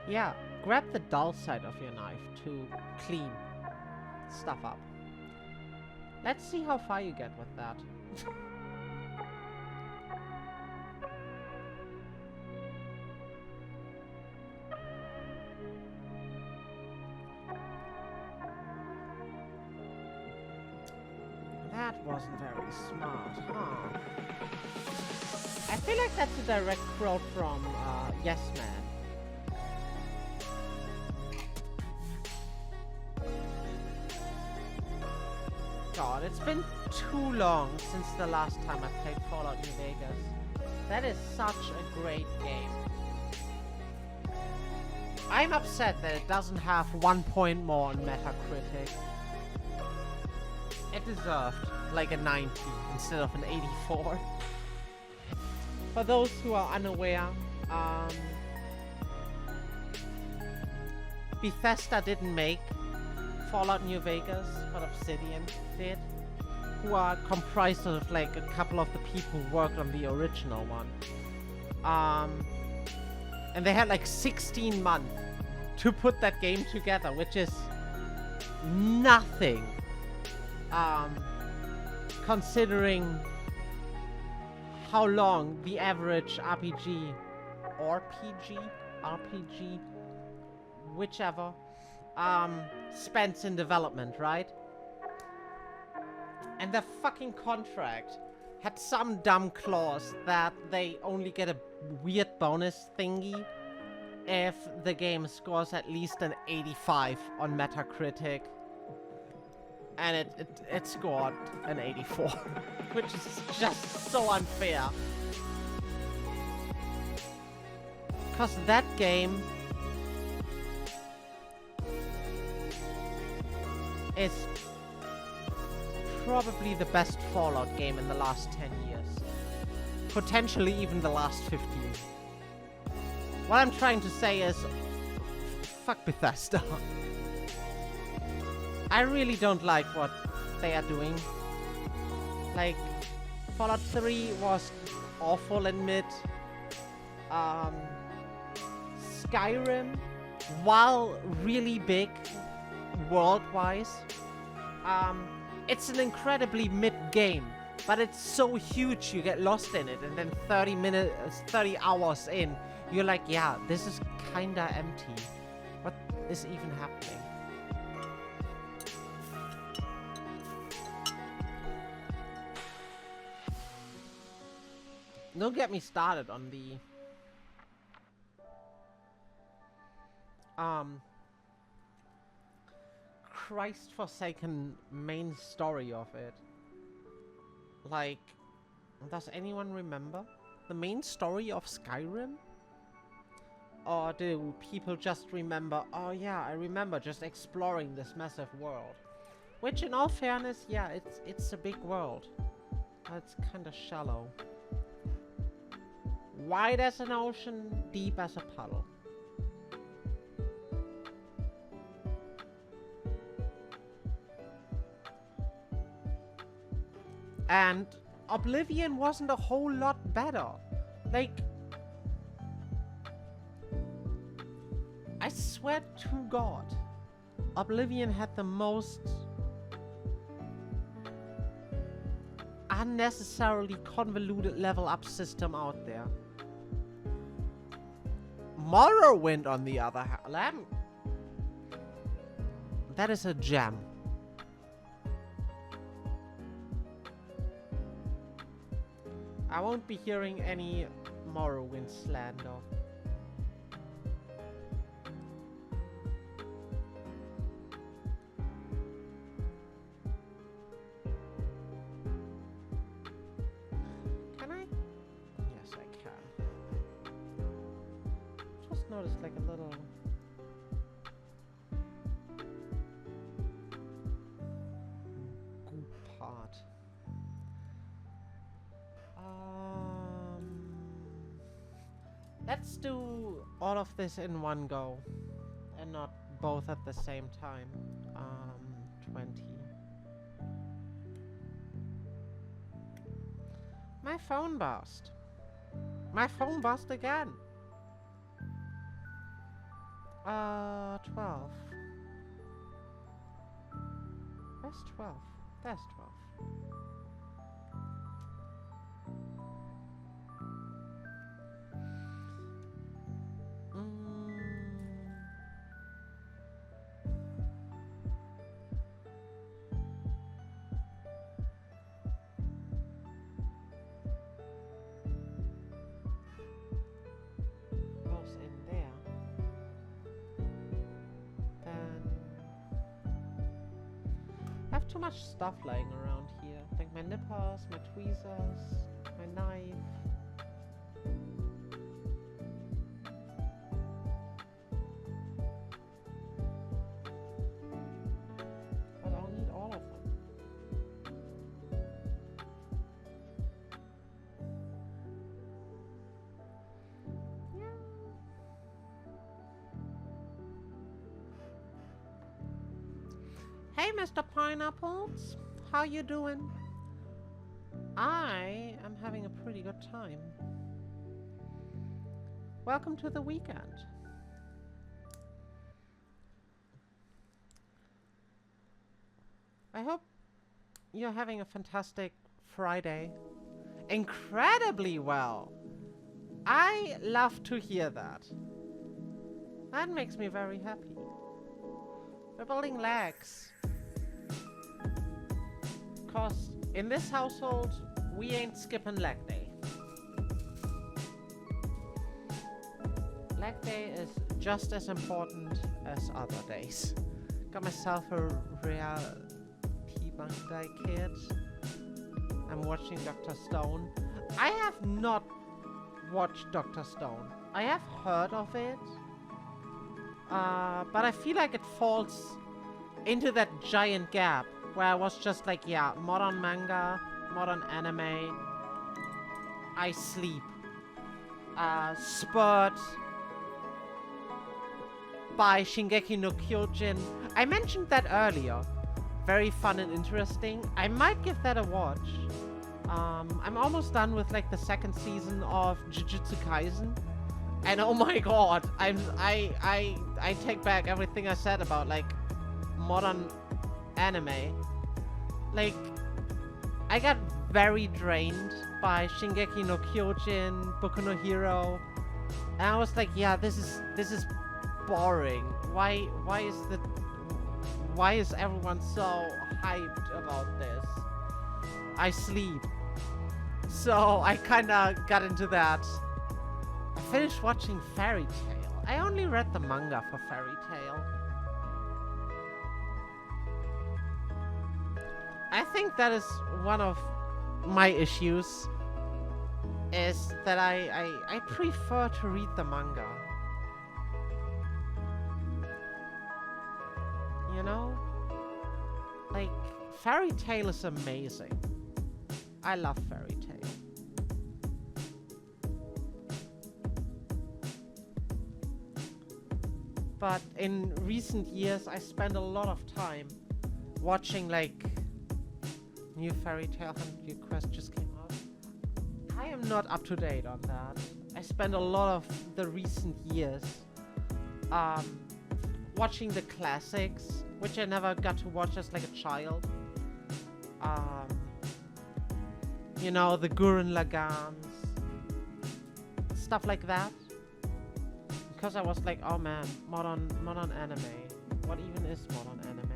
Yeah, grab the dull side of your knife to clean stuff up. Let's see how far you get with that. That wasn't very smart, huh? I feel like that's a direct quote from Yes Man. god, it's been too long since the last time I played Fallout New Vegas. That is such a great game. I'm upset that it doesn't have 1 point more on Metacritic. It deserved like a 90 instead of an 84. For those who are unaware, Bethesda didn't make Fallout New Vegas, but Obsidian did, who are comprised of like a couple of the people who worked on the original one. And they had like 16 months to put that game together, which is nothing, considering how long the average RPG, whichever, spends in development, right? And the fucking contract had some dumb clause that they only get a weird bonus thingy if the game scores at least an 85 on Metacritic. And it scored an 84, which is just so unfair. Because that game is probably the best Fallout game in the last 10 years. Potentially even the last 15. What I'm trying to say is, fuck Bethesda. I really don't like what they are doing. Like, Fallout 3 was awful in mid. Skyrim, while really big world-wise, it's an incredibly mid game, but it's so huge you get lost in it, and then 30 hours in, you're like, yeah, this is kinda empty. What is even happening? Don't get me started on the Christ-forsaken main story of it. Like, does anyone remember the main story of Skyrim? Or do people just remember, oh yeah, I remember just exploring this massive world? Which, in all fairness, yeah, it's a big world. But it's kinda shallow. Wide as an ocean, deep as a puddle. And Oblivion wasn't a whole lot better. Like, I swear to God, Oblivion had the most unnecessarily convoluted level up system out there. Morrowind, on the other hand, that is a gem. I won't be hearing any Morrowind slander. Can I? Yes, I can. Just noticed like a little... goop part. Let's do all of this in one go, and not both at the same time. 20. My phone buzzed. My phone buzzed again. 12. Where's 12? There's 12. too much stuff lying around here. Like my nippers, my tweezers, my knife. But I'll need all of them. Yeah. Hey, Mr. Pineapples. How you doing? I am having a pretty good time. Welcome to the weekend. I hope you're having a fantastic Friday. Incredibly well. I love to hear that. That makes me very happy. We're building legs. Cause in this household, we ain't skipping leg day. Leg day is just as important as other days. Got myself a real T-Bandai kit. I'm watching Dr. Stone. I have not watched Dr. Stone. I have heard of it. But I feel like it falls into that giant gap where I was just like, yeah, modern manga, modern anime, I sleep. Spurt by Shingeki no Kyojin. I mentioned that earlier. Very fun and interesting. I might give that a watch. I'm almost done with like the second season of Jujutsu Kaisen. And oh my god, I take back everything I said about like modern anime. Like, I got very drained by Shingeki no Kyojin, Boku no Hero, and I was like, yeah, this is boring. Why is everyone so hyped about this? I sleep. So I kinda got into that. I finished watching Fairy Tail. I only read the manga for Fairy Tail. I think that is one of my issues, is that I prefer to read the manga. You know? Like, Fairy Tail is amazing. I love Fairy Tail. But in recent years, I spent a lot of time watching, like, new Fairy Tail 100 Quest just came out. I am not up to date on that. I spent a lot of the recent years watching the classics, which I never got to watch as like a child. You know, the Gurren Lagans, stuff like that. Because I was like, oh man, modern anime. What even is modern anime?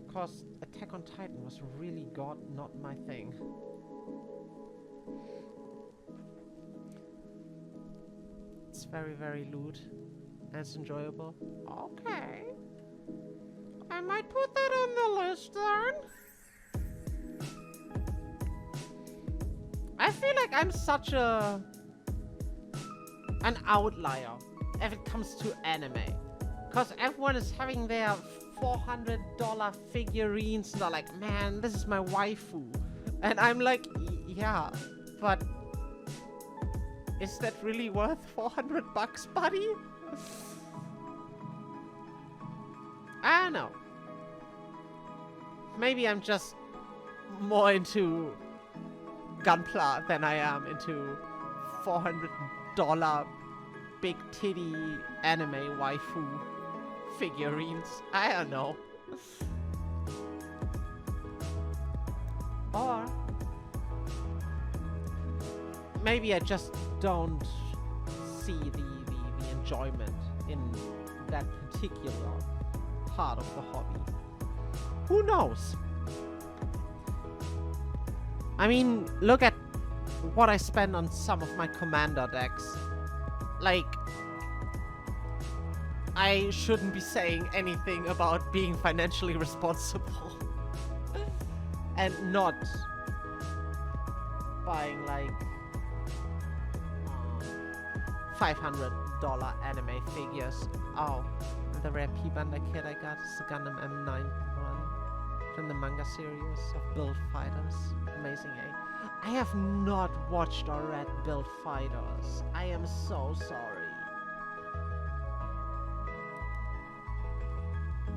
Because Attack on Titan was really not my thing. It's very, very lewd. And it's enjoyable. Okay. I might put that on the list then. I feel like I'm such an outlier if it comes to anime. Because everyone is having their $400 figurines and they're like, man, this is my waifu. And I'm like, yeah, but is that really worth 400 bucks, buddy? I don't know. Maybe I'm just more into Gunpla than I am into $400 big titty anime waifu figurines. I don't know. Or maybe I just don't see the enjoyment in that particular part of the hobby. Who knows? I mean, look at what I spend on some of my commander decks. Like, I shouldn't be saying anything about being financially responsible. And not buying like $500 anime figures. Oh, and the rare P-Banda kit I got is the Gundam M9 one from the manga series of Build Fighters. Amazing, eh? I have not watched or read Build Fighters. I am so sorry.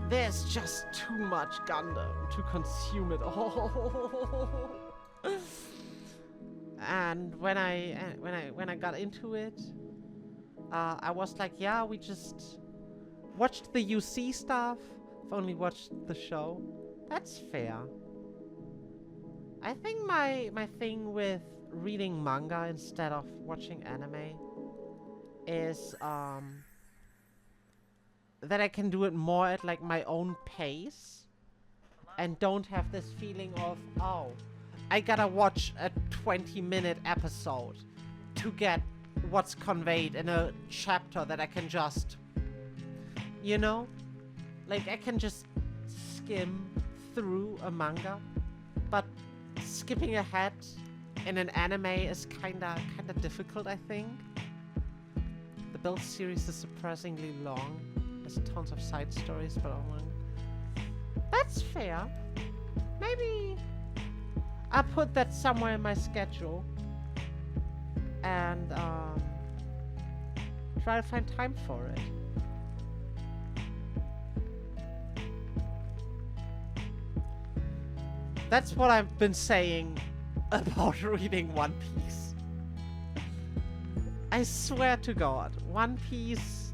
There's just too much Gundam to consume it all. And when I got into it, I was like, yeah, we just watched the UC stuff. I've only watched the show. That's fair. I think my thing with reading manga instead of watching anime is that I can do it more at like my own pace and don't have this feeling of, oh, I gotta watch a 20-minute episode to get what's conveyed in a chapter that I can just, you know, like I can just skim through a manga, but skipping ahead in an anime is kinda difficult, I think. The Build series is surprisingly long. There's tons of side stories, but that's fair. Maybe I'll put that somewhere in my schedule and try to find time for it. That's what I've been saying about reading One Piece. I swear to God, One Piece...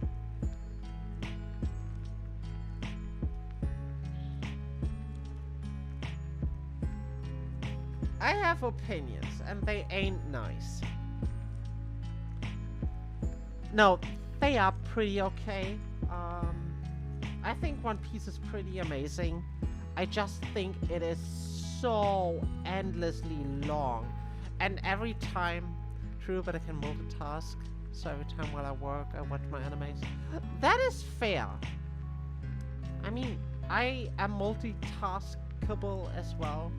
I have opinions, and they ain't nice. No, they are pretty okay. I think One Piece is pretty amazing. I just think it is so endlessly long. And every time... True, but I can multitask. So every time while I work, I watch my animes. That is fair. I mean, I am multitaskable as well.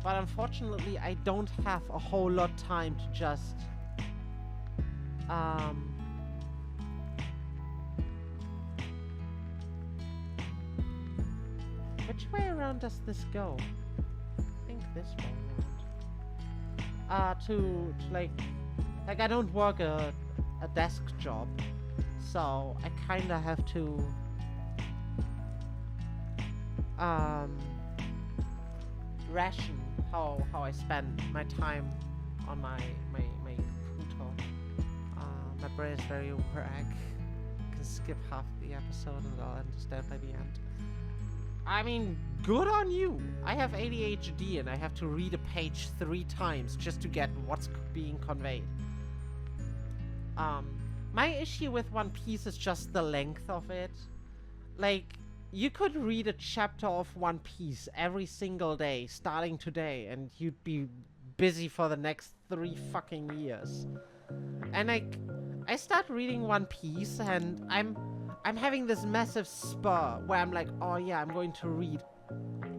But unfortunately, I don't have a whole lot of time to just... Which way around does this go? I think this way around. To like I don't work a desk job, so I kinda have to ration how I spend my time on my computer. My brain is very overactive. Can skip half the episode and I'll understand by the end. I mean, good on you. I have ADHD and I have to read a page 3 times just to get what's being conveyed. My issue with One Piece is just the length of it. Like, you could read a chapter of One Piece every single day, starting today, and you'd be busy for the next 3 fucking years. And like, I start reading One Piece and I'm having this massive spur where I'm like, oh yeah, I'm going to read.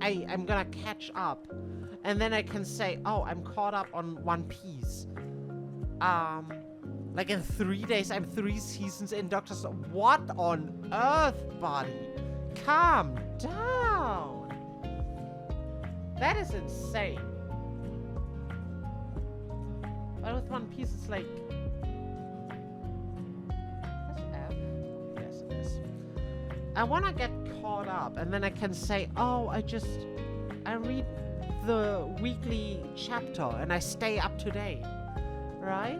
I'm gonna catch up. And then I can say, oh, I'm caught up on One Piece. Like in 3 days, I'm 3 seasons in Doctor Stone. What on earth, buddy? Calm down. That is insane. But with One Piece, it's like... Yes, it is. I want to get caught up, and then I can say, oh, I read the weekly chapter, and I stay up to date, right?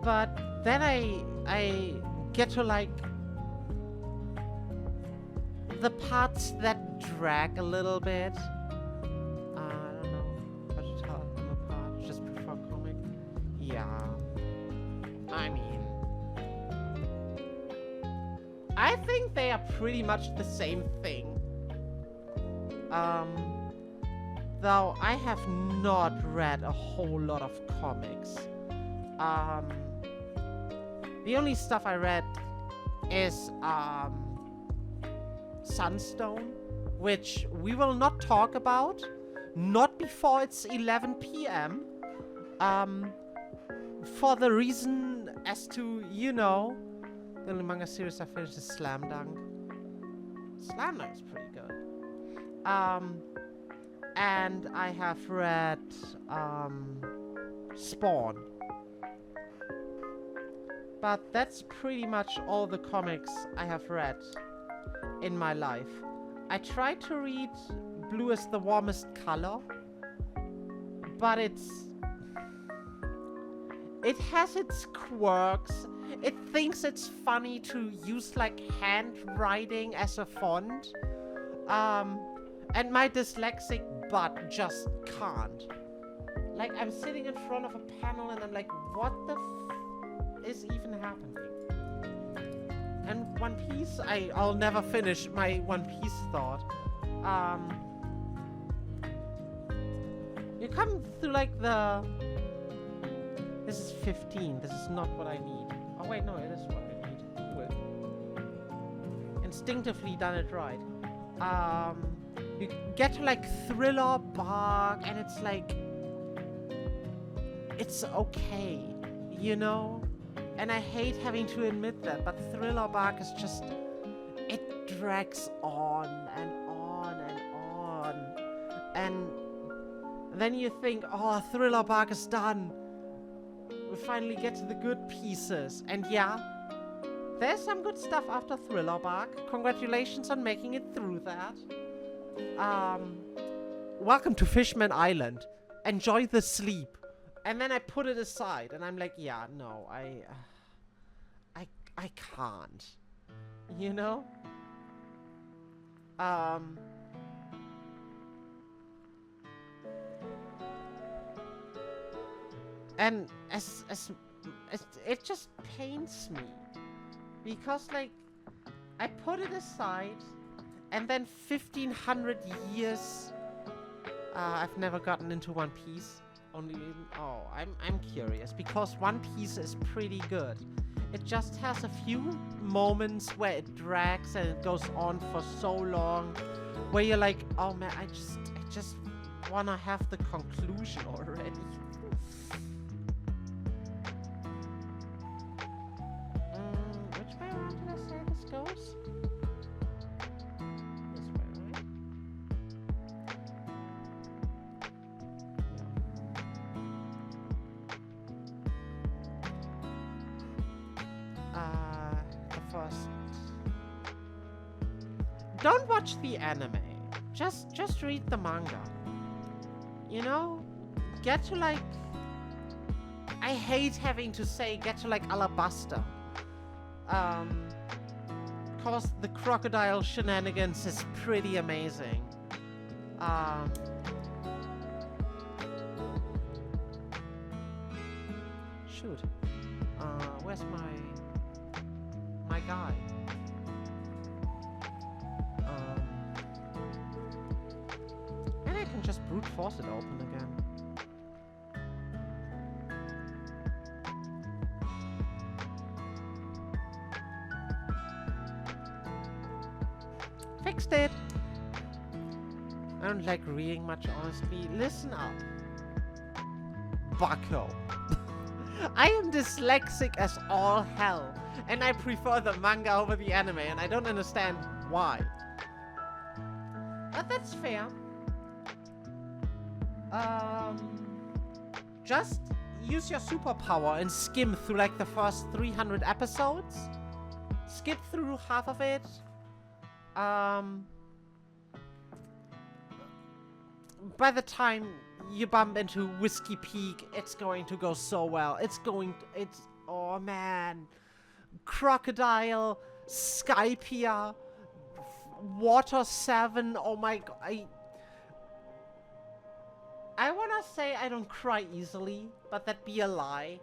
But then I get to, like, the parts that drag a little bit. I don't know how to tell them apart. Just prefer comic. Yeah. I mean, I think they are pretty much the same thing. Though I have not read a whole lot of comics. The only stuff I read is Sunstone, which we will not talk about, not before it's 11 p.m. For the reason as to, you know, the only manga series I finished is Slam Dunk. Slam Dunk is pretty good. And I have read Spawn. But that's pretty much all the comics I have read in my life. I tried to read Blue is the Warmest Color, but it has its quirks. It thinks it's funny to use like handwriting as a font. And my dyslexic butt just can't. Like, I'm sitting in front of a panel and I'm like, what the is even happening? And One Piece, I'll never finish my One Piece thought. You come through like the... This is 15. This is not what I need. Oh wait, no, it is what I need. Cool. Instinctively done it right. You get to like Thriller Bark and it's like... It's okay, you know? And I hate having to admit that, but Thriller Bark is just... It drags on and on and on. And then you think, oh, Thriller Bark is done. We finally get to the good pieces. And yeah, there's some good stuff after Thriller Bark. Congratulations on making it through that. Welcome to Fishman Island. Enjoy the sleep. And then I put it aside, and I'm like, yeah, no, I can't. You know? And as it just pains me. Because, like, I put it aside, and then 1,500 years, I've never gotten into One Piece. I'm curious, because One Piece is pretty good. It just has a few moments where it drags and it goes on for so long, where you're like, oh man, I just wanna have the conclusion already. Which way around did I say this goes? This way, right? The first... Don't watch the anime. Just read the manga. You know? Get to like... I hate having to say get to like Alabaster. Cause the crocodile shenanigans is pretty amazing. Shoot. Where's my guy? And I can just brute force it open again. Fixed it! I don't like reading much, honestly. Listen up. Bucko. I am dyslexic as all hell, and I prefer the manga over the anime, and I don't understand why. But that's fair. Just use your superpower and skim through like the first 300 episodes. Skip through half of it. By the time you bump into Whiskey Peak, it's going to go so well. Oh man. Crocodile, Skypia, Water 7, oh my god. I wanna say I don't cry easily, but that'd be a lie.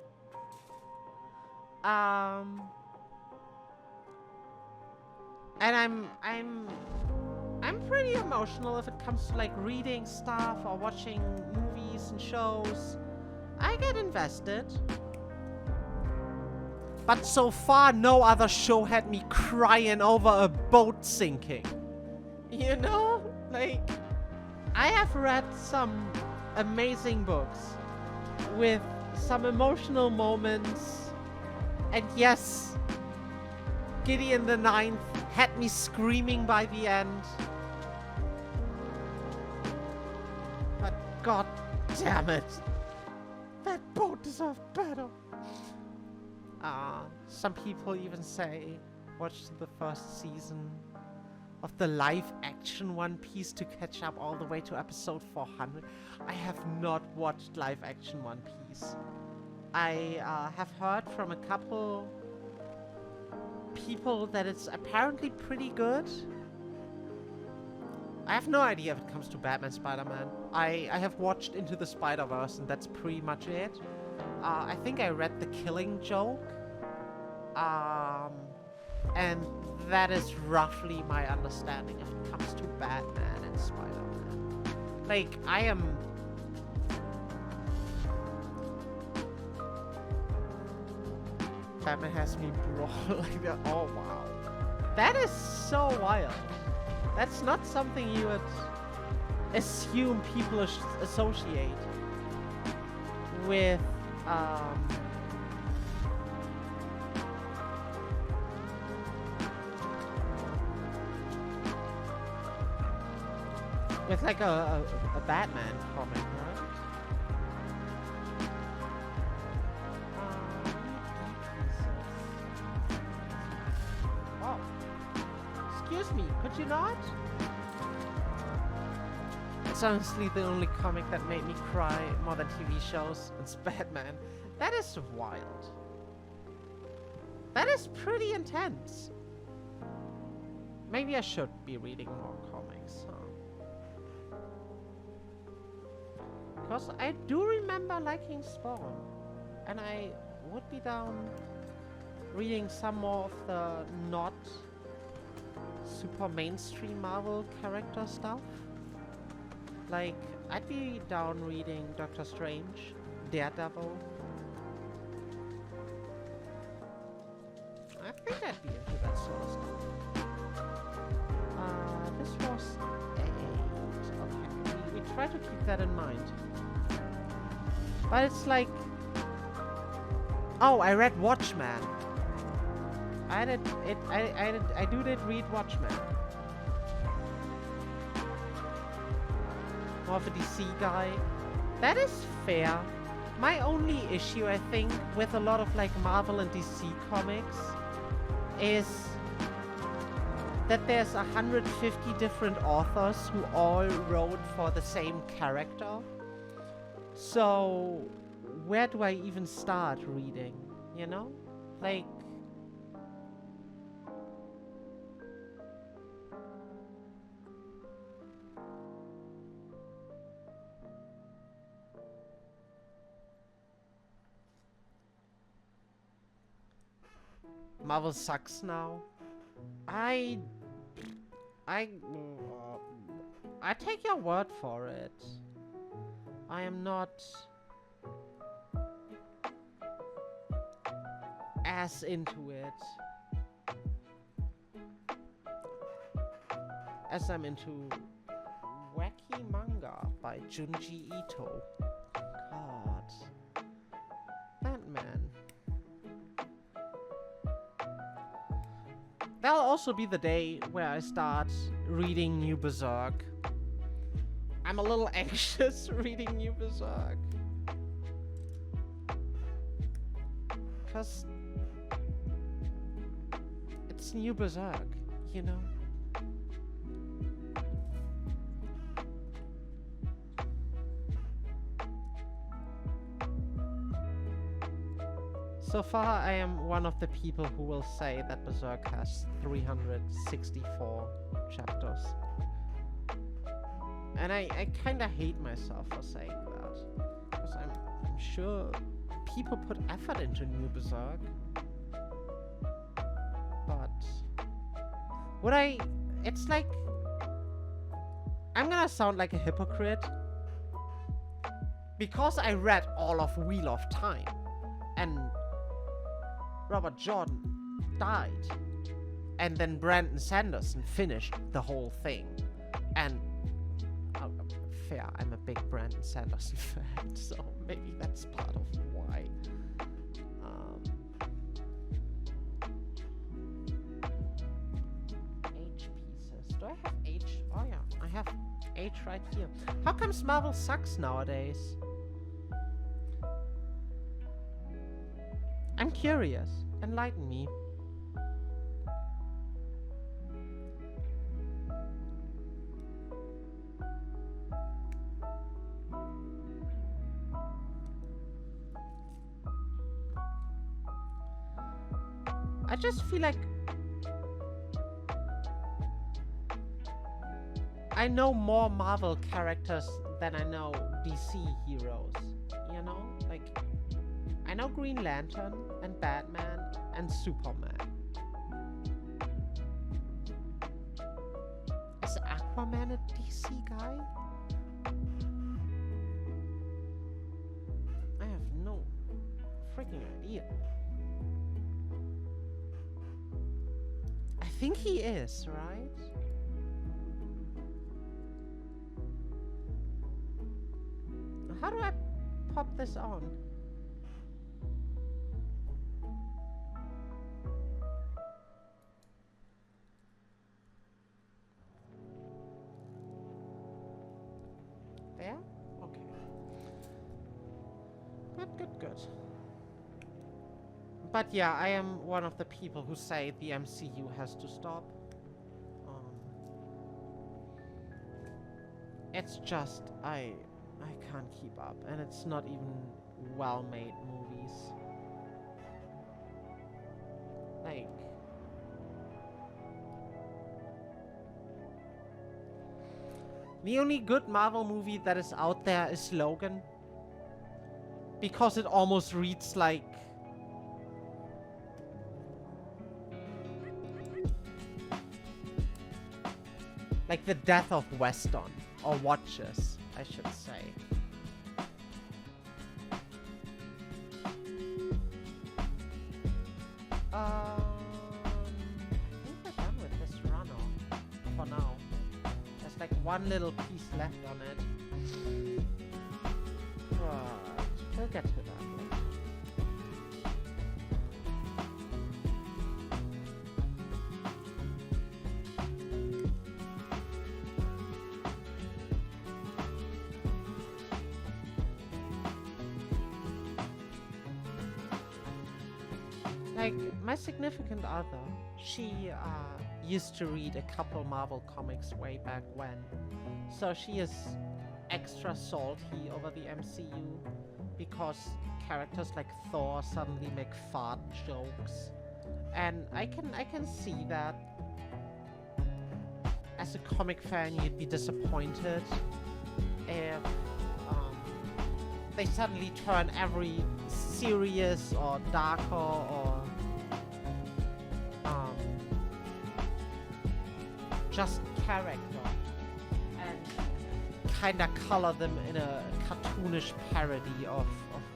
And I'm pretty emotional if it comes to like reading stuff or watching movies and shows. I get invested. But so far, no other show had me crying over a boat sinking. You know? Like, I have read some amazing books with some emotional moments. And yes, Gideon the Ninth had me screaming by the end. But god damn it. That boat deserved better. Some people even say, watch the first season of the live-action One Piece to catch up all the way to episode 400. I have not watched live-action One Piece. I have heard from a couple people that it's apparently pretty good. I have no idea if it comes to Batman, Spider-Man. I have watched Into the Spider-Verse and that's pretty much it. I think I read The Killing Joke. And that is roughly my understanding if it comes to Batman and Spider-Man. Like, I am... Batman has me brawl like that. Oh, wow. That is so wild. That's not something you would assume people associate with, with like a Batman comic, right? Oh, excuse me, could you not? It's honestly the only comic that made me cry more than TV shows. It's Batman. That is wild. That is pretty intense. Maybe I should be reading more comics, huh? Because I do remember liking Spawn. And I would be down reading some more of the not super mainstream Marvel character stuff. Like, I'd be down reading Doctor Strange, Daredevil. I think I'd be into that sort of stuff. This was 8. Okay, we try to keep that in mind. But it's like... Oh, I read Watchmen. I did read Watchmen. More of a DC guy. That is fair. My only issue, I think, with a lot of like Marvel and DC comics is that there's 150 different authors who all wrote for the same character. So where do I even start reading? You know? Like... Marvel sucks now. I take your word for it. I am not as into it as I'm into wacky manga by Junji Ito. God. Batman. That'll also be the day where I start reading New Berserk. I'm a little anxious reading New Berserk. Cause it's New Berserk, you know? So far, I am one of the people who will say that Berserk has 364 chapters. And I kinda hate myself for saying that. Because I'm sure people put effort into New Berserk. But... would I... it's like... I'm gonna sound like a hypocrite. Because I read all of Wheel of Time. And... Robert Jordan died. And then Brandon Sanderson finished the whole thing. And fair, I'm a big Brandon Sanderson fan, so maybe that's part of why. H pieces. Do I have H? Oh yeah, I have H right here. How comes Marvel sucks nowadays? I'm curious. Enlighten me. I just feel like I know more Marvel characters than I know DC heroes, you know? Like, I know Green Lantern and Batman and Superman. Is Aquaman a DC guy? I have no freaking idea. I think he is, right? How do I pop this on? There? Okay. Good. But yeah, I am one of the people who say the MCU has to stop. It's just, I can't keep up, and it's not even well-made movies. Like, the only good Marvel movie that is out there is Logan, because it almost reads like the death of Weston, or Watches, I should say. I think we're done with this run off for now. There's like one little piece left on it. But we'll get to that later. Like, my significant other, she used to read a couple Marvel comics way back when. So she is extra salty over the MCU because characters like Thor suddenly make fart jokes. And I can see that. As a comic fan, you'd be disappointed if they suddenly turn every serious or darker or just character and kind of color them in a cartoonish parody of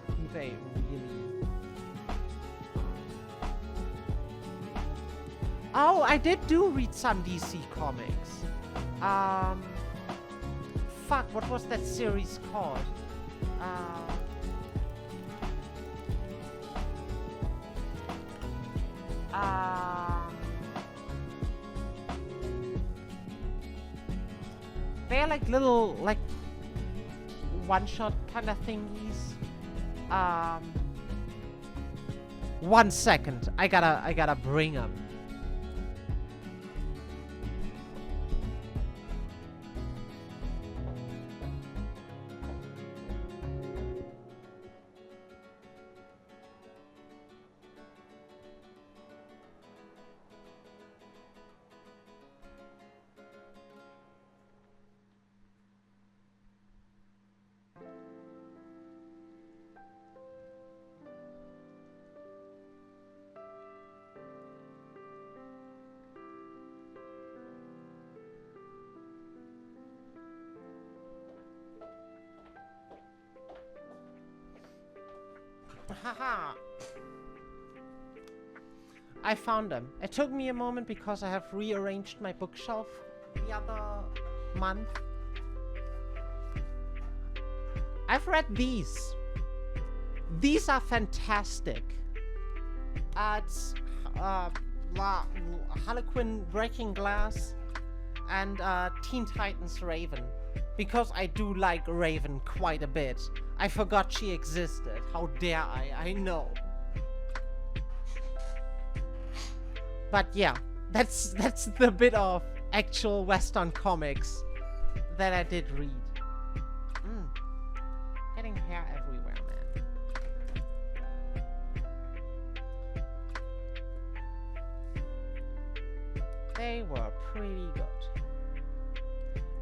who they really are. Oh, I did read some DC comics. Fuck, what was that series called? They're like little, like, one-shot kind of thingies. 1 second, I gotta bring them. Haha. I found them. It took me a moment because I have rearranged my bookshelf the other month. I've read these. These are fantastic. It's Harlequin Breaking Glass and Teen Titans Raven. Because I do like Raven quite a bit. I forgot she existed. How dare I? I know. But yeah, that's the bit of actual Western comics that I did read. Getting hair everywhere, man. They were pretty good.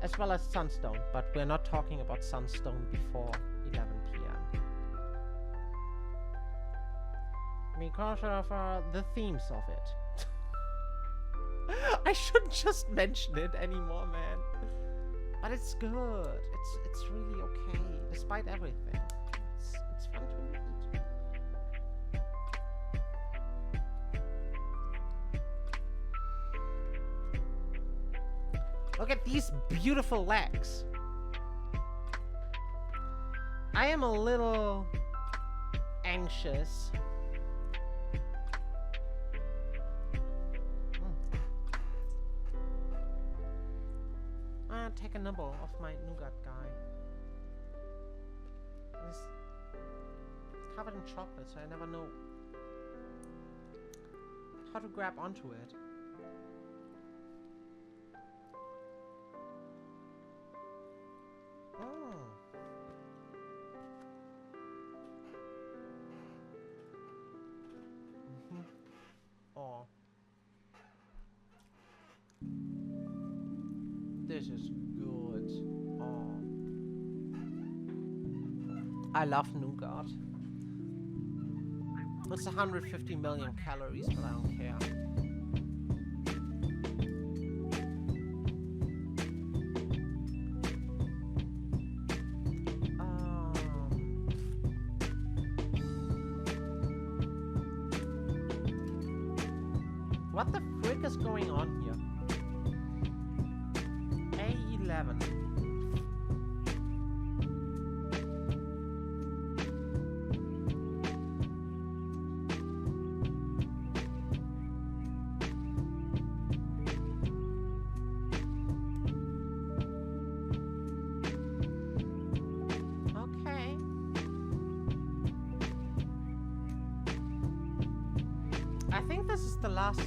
As well as Sunstone, but we're not talking about Sunstone before 11 p.m. Because of the themes of it. I shouldn't just mention it anymore, man. But it's good. It's really okay, despite everything. It's fun to read. Look at these beautiful legs. I am a little anxious. I'll take a nibble of my nougat guy. It's covered in chocolate, so I never know how to grab onto it. Oh. This is good. Oh. I love nougat. It's 150 million calories, but I don't care. What the frick is going on here? A11. Okay. I think this is the last.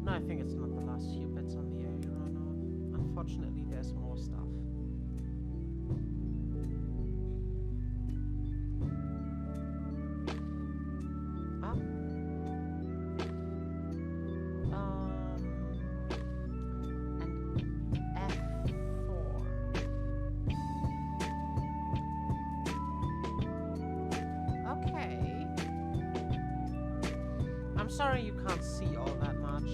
No, I think it's not the last few bits on the area. No. Unfortunately, there's more stuff. Up. And F4. Okay. I'm sorry you can't see all that much.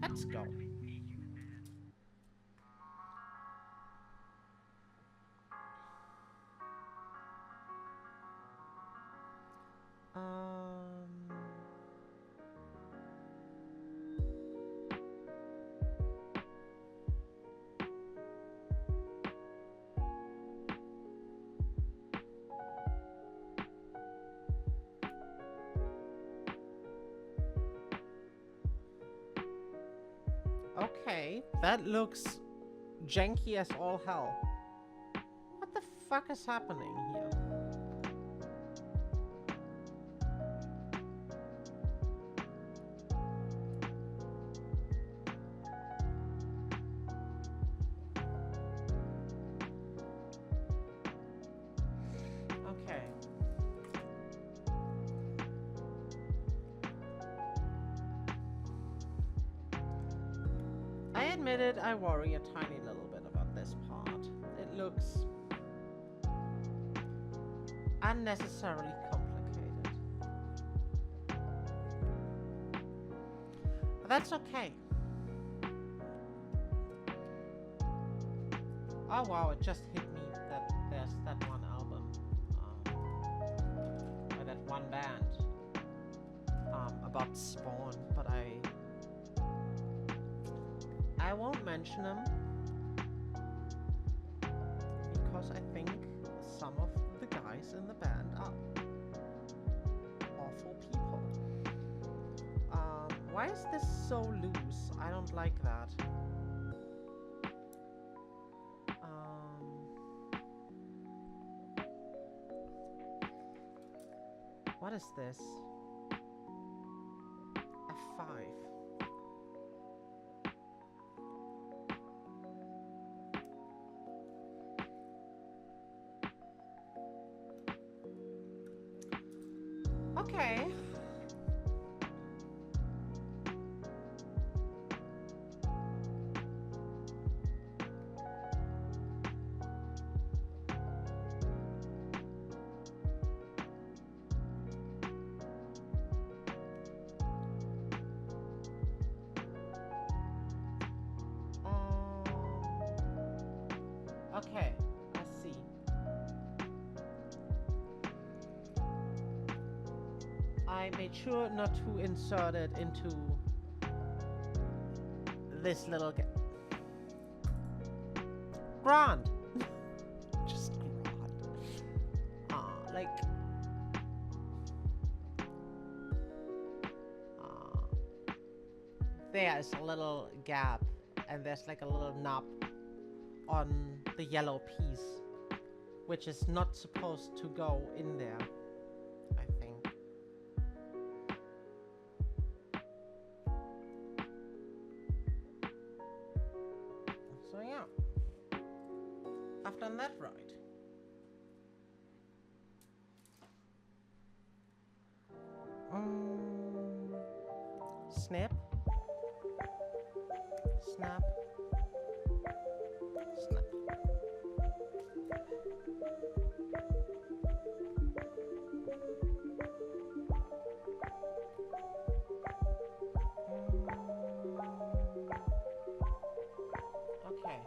Let's go. Okay, that looks janky as all hell. What the fuck is happening here? admit it, I worry a tiny little bit about this part. It looks unnecessarily complicated. But that's okay. Oh wow, it just hit me that there's that one album. Or that one band. About Spawn, but I won't mention them. Because I think some of the guys in the band are awful people. Why is this so loose? I don't like that. What is this? F5. Okay. Okay, I see. I made sure not to insert it into this little Grant. Just Grant. Like there's a little gap and there's like a little knob on the yellow piece, which is not supposed to go in there, I think. So yeah, I've done that right. Snip. Snap. Snap. Okay.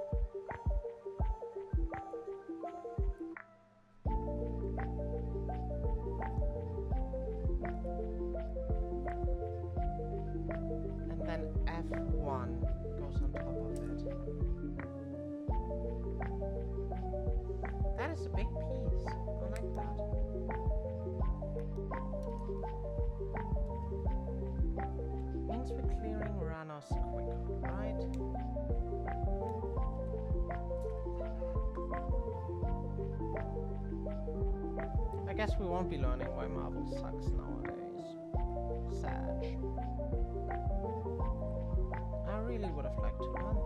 And then F1 goes on top of it. That is a big piece. I like that. Means we're clearing runners quicker, right? I guess we won't be learning why Marvel sucks nowadays. Sag. I really would have liked to learn that.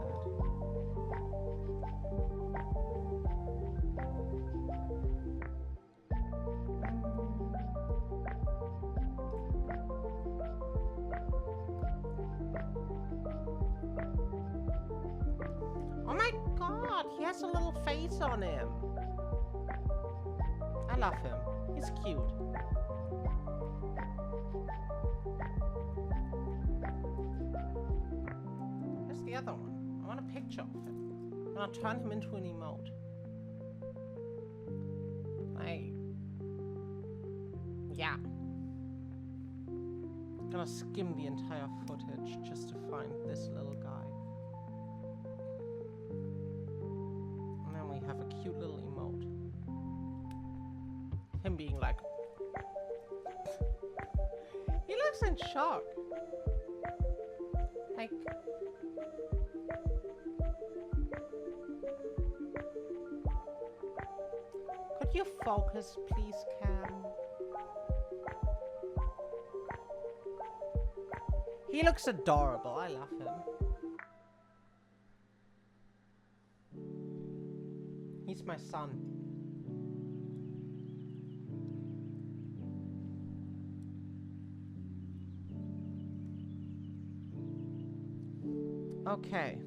Oh my god, he has a little face on him. I love him. He's cute. Where's the other one? I want a picture of him. I'm gonna turn him into an emote. Yeah. I'm gonna skim the entire footage just to find this little guy. And then we have a cute little emote. Him being like... He looks in shock. Like... Could you focus, please, Cam? He looks adorable. I love him. He's my son. Okay.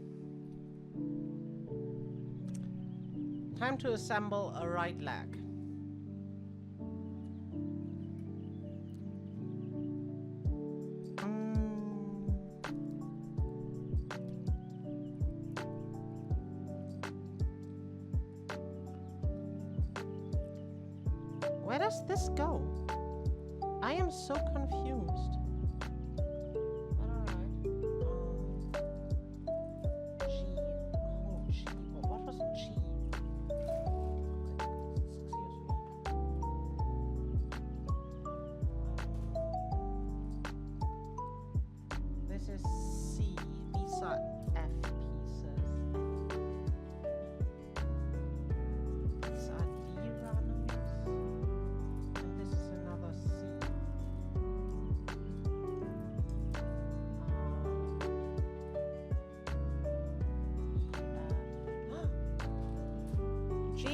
Time to assemble a right leg. Where does this go? I am so confused. Alright. G. Oh, G. What was G? This is C. These are F pieces. These are D runners. And this is another C. G.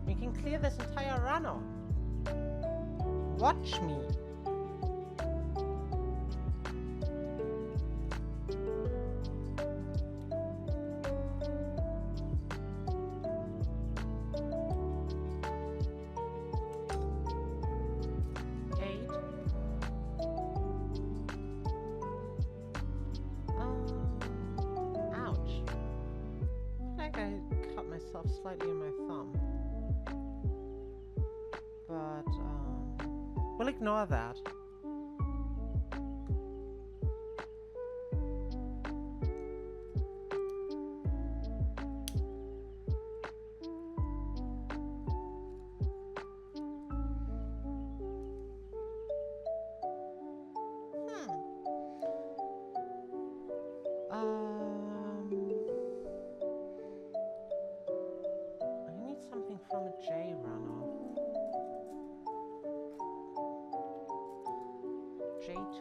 We can clear this entire runner. Watch me. Slightly in my thumb, but we'll ignore that. From a J runner. J2.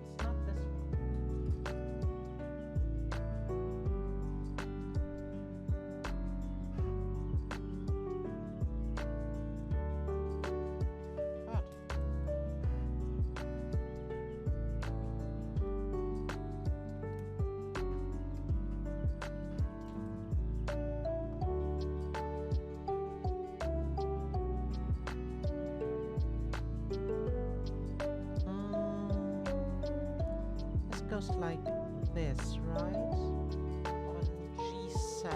It's not this one. Goes like this, right? On G7.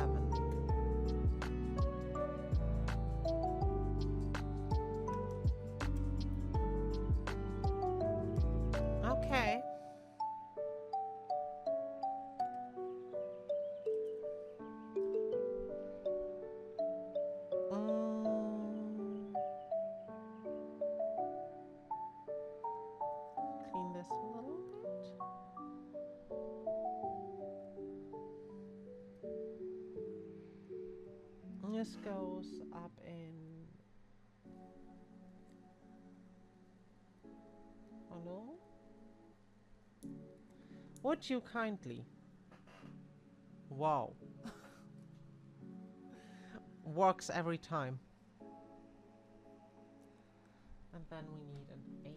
Okay. Clean this a little bit. This goes up in... Hello? Would you kindly? Wow. Works every time. And then we need an AP.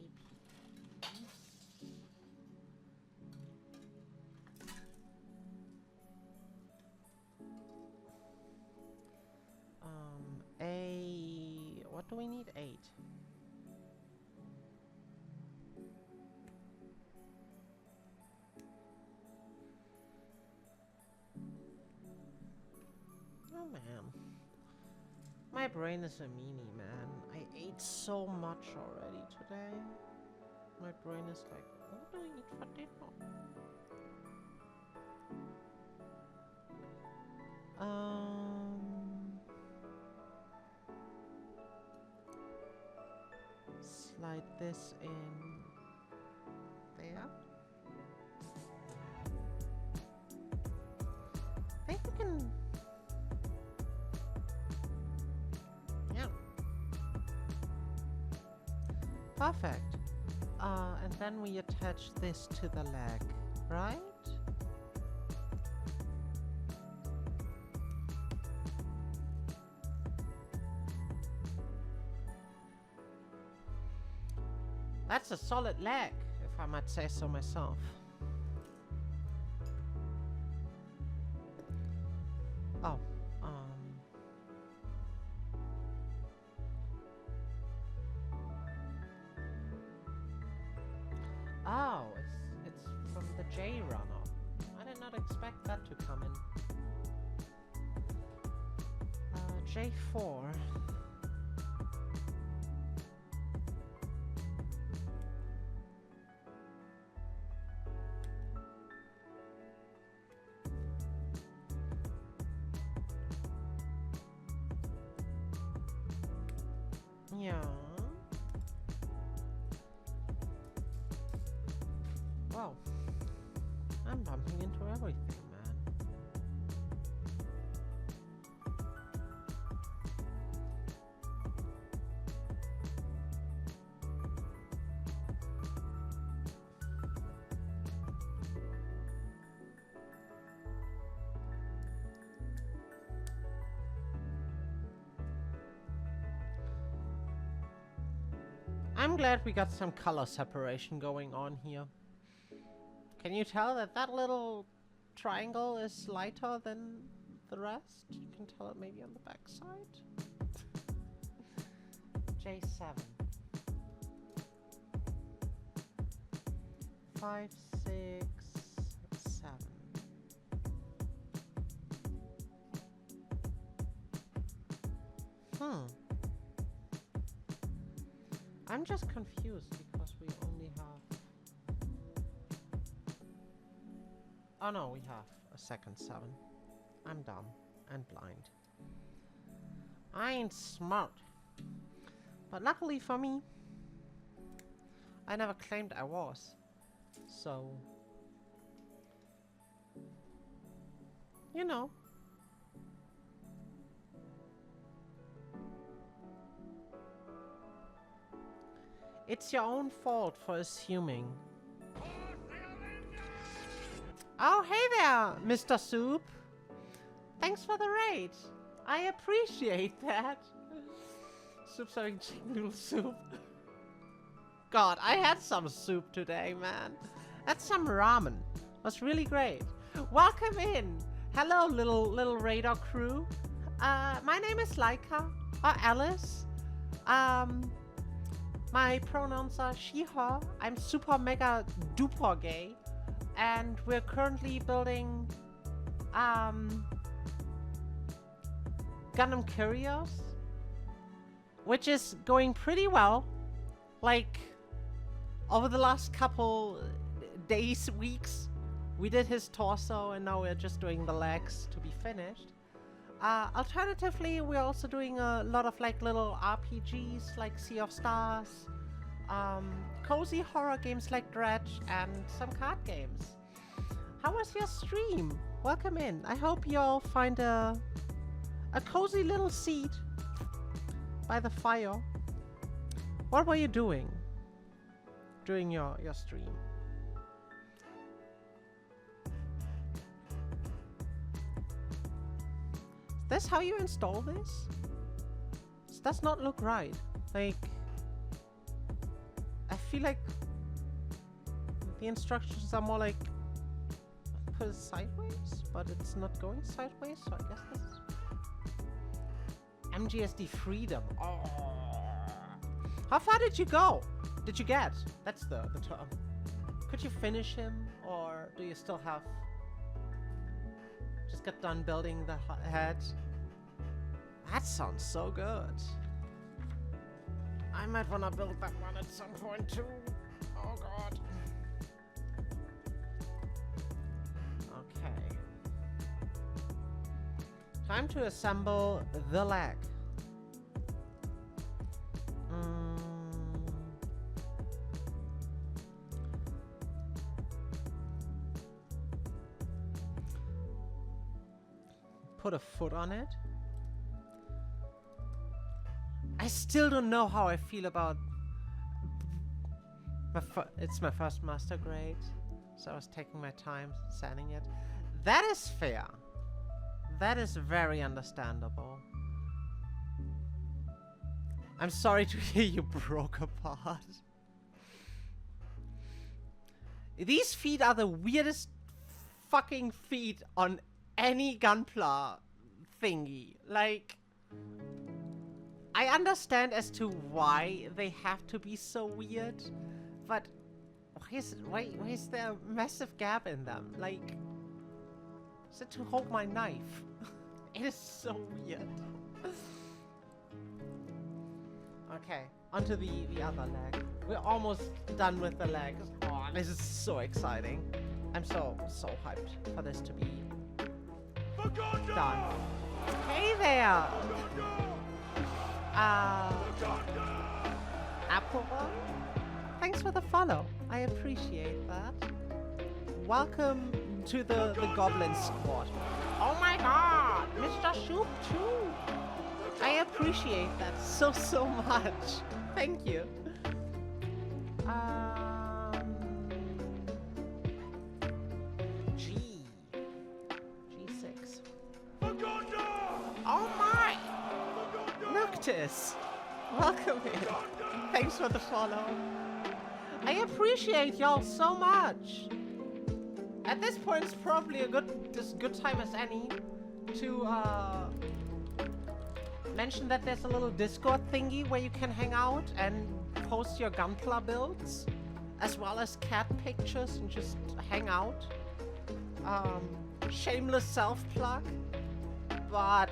What do we need? 8. Oh man. My brain is a meanie, man. I ate so much already today. My brain is like, what do we eat for dinner? Slide this in there. I think we can... Yeah. Perfect. And then we attach this to the leg, right? That's a solid leg, if I might say so myself. Oh, oh, it's from the J runner. I did not expect that to come in. J4. Yeah. Wow. I'm bumping into everything, man. I'm glad we got some color separation going on here. Can you tell that that little triangle is lighter than the rest? You can tell it maybe on the back side. J7. 5, 6, 7. I'm just confused because we only have... Oh no, we have a second 7. I'm dumb and blind. I ain't smart. But luckily for me, I never claimed I was. So... You know. It's your own fault for assuming. Oh, hey there, Mr. Soup. Thanks for the raid. I appreciate that. Soup's having chicken noodle soup. God, I had some soup today, man. That's some ramen. Was really great. Welcome in. Hello, little radar crew. My name is Laika, or Alice. My pronouns are she, her. I'm super mega duper gay. And we're currently building Gundam KYRIOS, which is going pretty well. Like, over the last couple days, weeks, we did his torso and now we're just doing the legs to be finished. Alternatively, we're also doing a lot of like little RPGs like Sea of Stars, cozy horror games like Dredge, and some card games. How was your stream? Welcome in. I hope you all find a cozy little seat by the fire. What were you doing during your stream? Is this how you install this? This does not look right. Like, I feel like the instructions are more like put it sideways, but it's not going sideways, so I guess this is MGSD freedom. Oh. How far did you go? Did you get? That's the term. Could you finish him, or do you still have... Just got done building the head? That sounds so good. I might wanna build that one at some point too. Oh god. Okay. Time to assemble the leg. Put a foot on it. I still don't know how I feel about... It's my first master grade, so I was taking my time sanding it. That is fair. That is very understandable. I'm sorry to hear you broke apart. These feet are the weirdest fucking feet on any Gunpla thingy. Like, I understand as to why they have to be so weird, but why is there a massive gap in them? Like, is it to hold my knife? It is so weird. Okay, onto the other leg. We're almost done with the legs. Oh, this is so exciting. I'm so hyped for this to be done. Hey there! Apple, thanks for the follow. I appreciate that. Welcome to the Goblin squad. Oh my god, Mr. Soup too. I appreciate that so much. Thank you. G6. Oh my! Noctis! Welcome in. Thanks for the follow. I appreciate y'all so much. At this point, it's probably as good time as any to mention that there's a little Discord thingy where you can hang out and post your Gunpla builds, as well as cat pictures, and just hang out. Shameless self-plug, but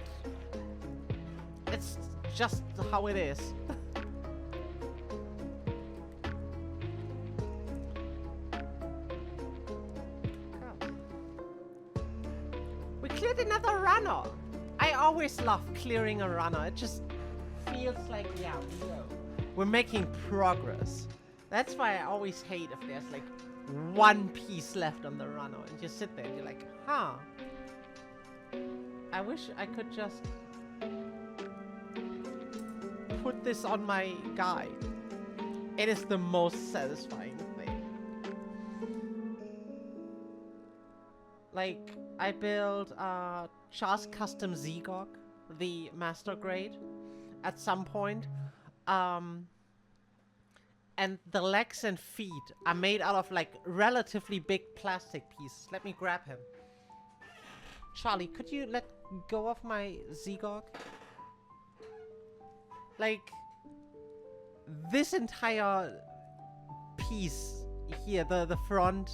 it's just how it is. We cleared another runner. I always love clearing a runner. It just feels like, yeah, we're making progress. That's why I always hate if there's like one piece left on the runner and you sit there and you're like, huh. I wish I could just put this on my guy. It is the most satisfying thing. Like, I built Char's custom Zegog, the master grade, at some point. And the legs and feet are made out of like relatively big plastic pieces. Let me grab him. Charlie, could you let go of my Zegog? Like, this entire piece here, the front,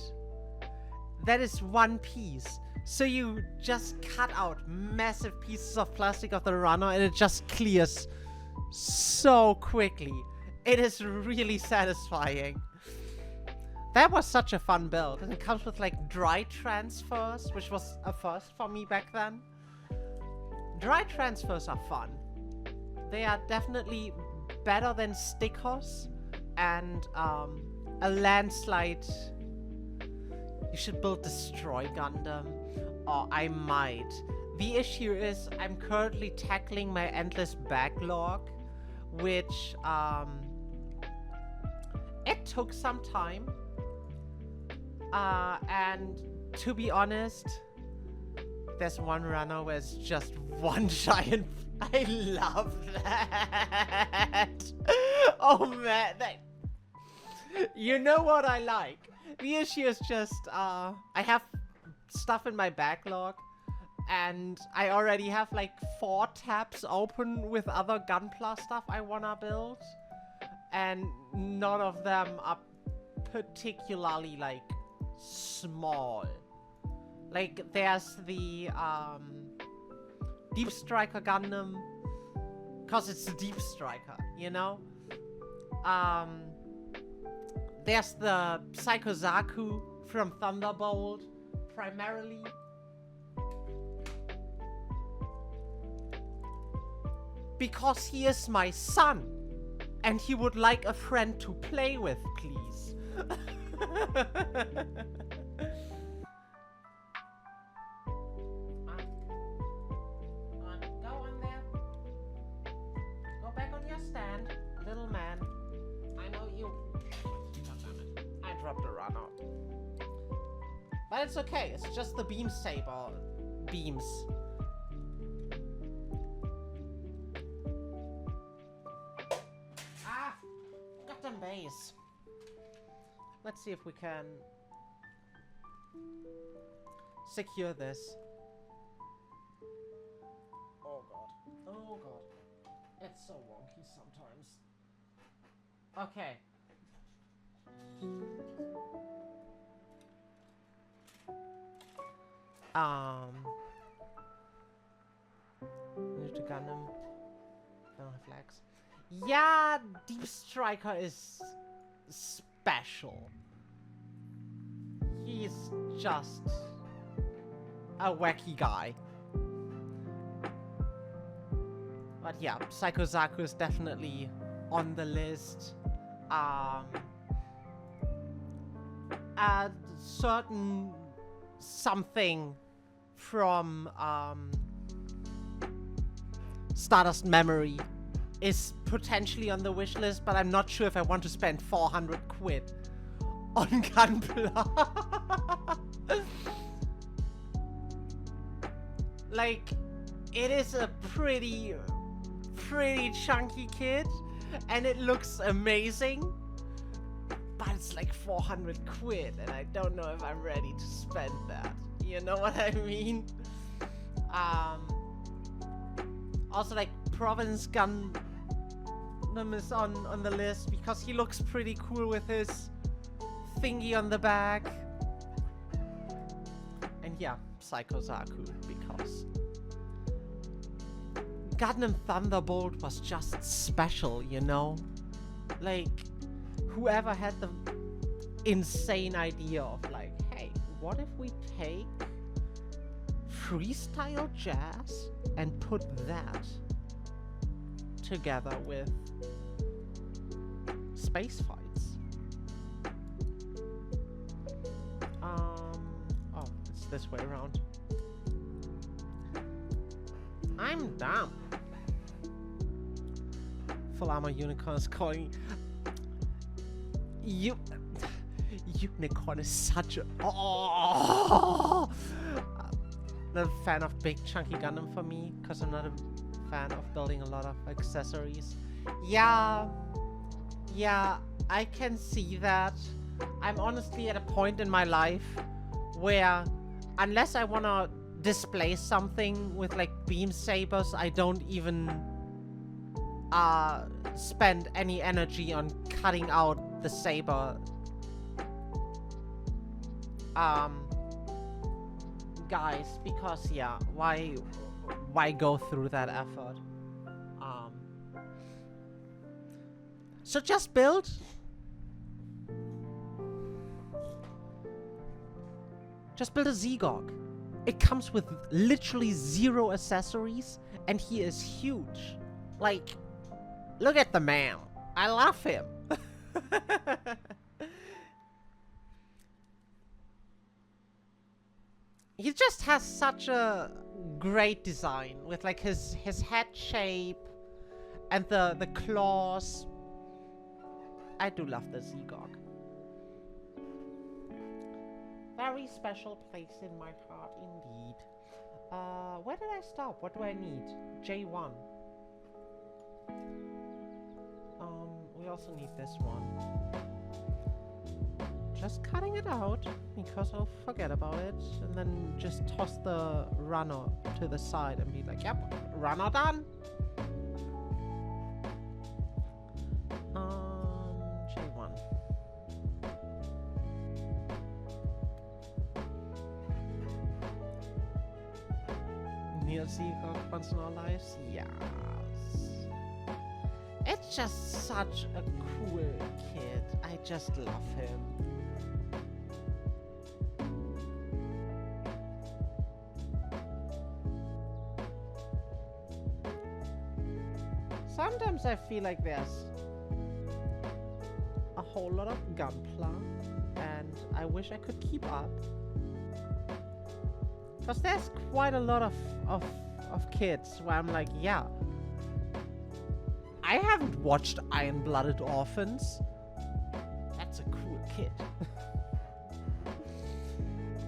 that is one piece. So you just cut out massive pieces of plastic of the runner and it just clears so quickly. It is really satisfying. That was such a fun build. And it comes with like dry transfers, which was a first for me back then. Dry transfers are fun. They are definitely better than stickers and a landslide. You should build Destroy Gundam, or I might. The issue is I'm currently tackling my endless backlog, which it took some time. And to be honest, there's one runner where it's just one giant. I love that. Oh man, you know what I like. The issue is just, I have stuff in my backlog, and I already have like 4 tabs open with other Gunpla stuff I wanna build, and none of them are particularly like small. Like there's the Deep Striker Gundam, cause it's the Deep Striker, you know? There's the Psycho Zaku from Thunderbolt, primarily. Because he is my son, and he would like a friend to play with, please. Go on there. Go back on your stand, little man. I know you. I dropped a runner. But it's okay, it's just the beam saber beams. Ah! Got them base. Let's see if we can secure this. Oh god. Oh god. It's so wonky sometimes. Okay. Need to gun him. Don't have flags. Yeah, Deep Striker is special. He's just a wacky guy. But yeah, Psycho Zaku is definitely on the list. A certain something from Stardust Memory is potentially on the wish list, but I'm not sure if I want to spend 400 quid on Gunpla. Like, it is a pretty chunky kit, and it looks amazing, but it's like 400 quid, and I don't know if I'm ready to spend that. You know what I mean? Also, like, Province Gundam is on the list because he looks pretty cool with his thingy on the back. And yeah, Psycho Zaku, because Gundam Thunderbolt was just special, you know? Like, whoever had the insane idea of like, hey, what if we take freestyle jazz and put that together with space fights? Oh, it's this way around. I'm dumb. Full Armor Unicorn is calling. Unicorn is such a. Oh! Not a fan of big chunky Gundam for me, because I'm not a fan of building a lot of accessories. Yeah, I can see that. I'm honestly at a point in my life where, unless I wanna display something with like beam sabers, I don't even spend any energy on cutting out the saber guys, because yeah, why go through that effort? So just build. Just build a Zegog. It comes with literally 0 accessories, and he is huge. Like, look at the man. I love him. He just has such a great design with like his head shape and the claws. I do love the Zegog. Very special place in my heart indeed. Where did I stop? What do I need? J1. We also need this one. Just cutting it out, because I'll forget about it, and then just toss the runner to the side and be like, yep, runner done! J1. Neil Seacock once in our lives? Yes. It's just such a cool kid. I just love him. Sometimes I feel like there's a whole lot of gunpla, and I wish I could keep up. Because there's quite a lot of kids where I'm like, yeah, I haven't watched Iron-Blooded Orphans. That's a cool kid.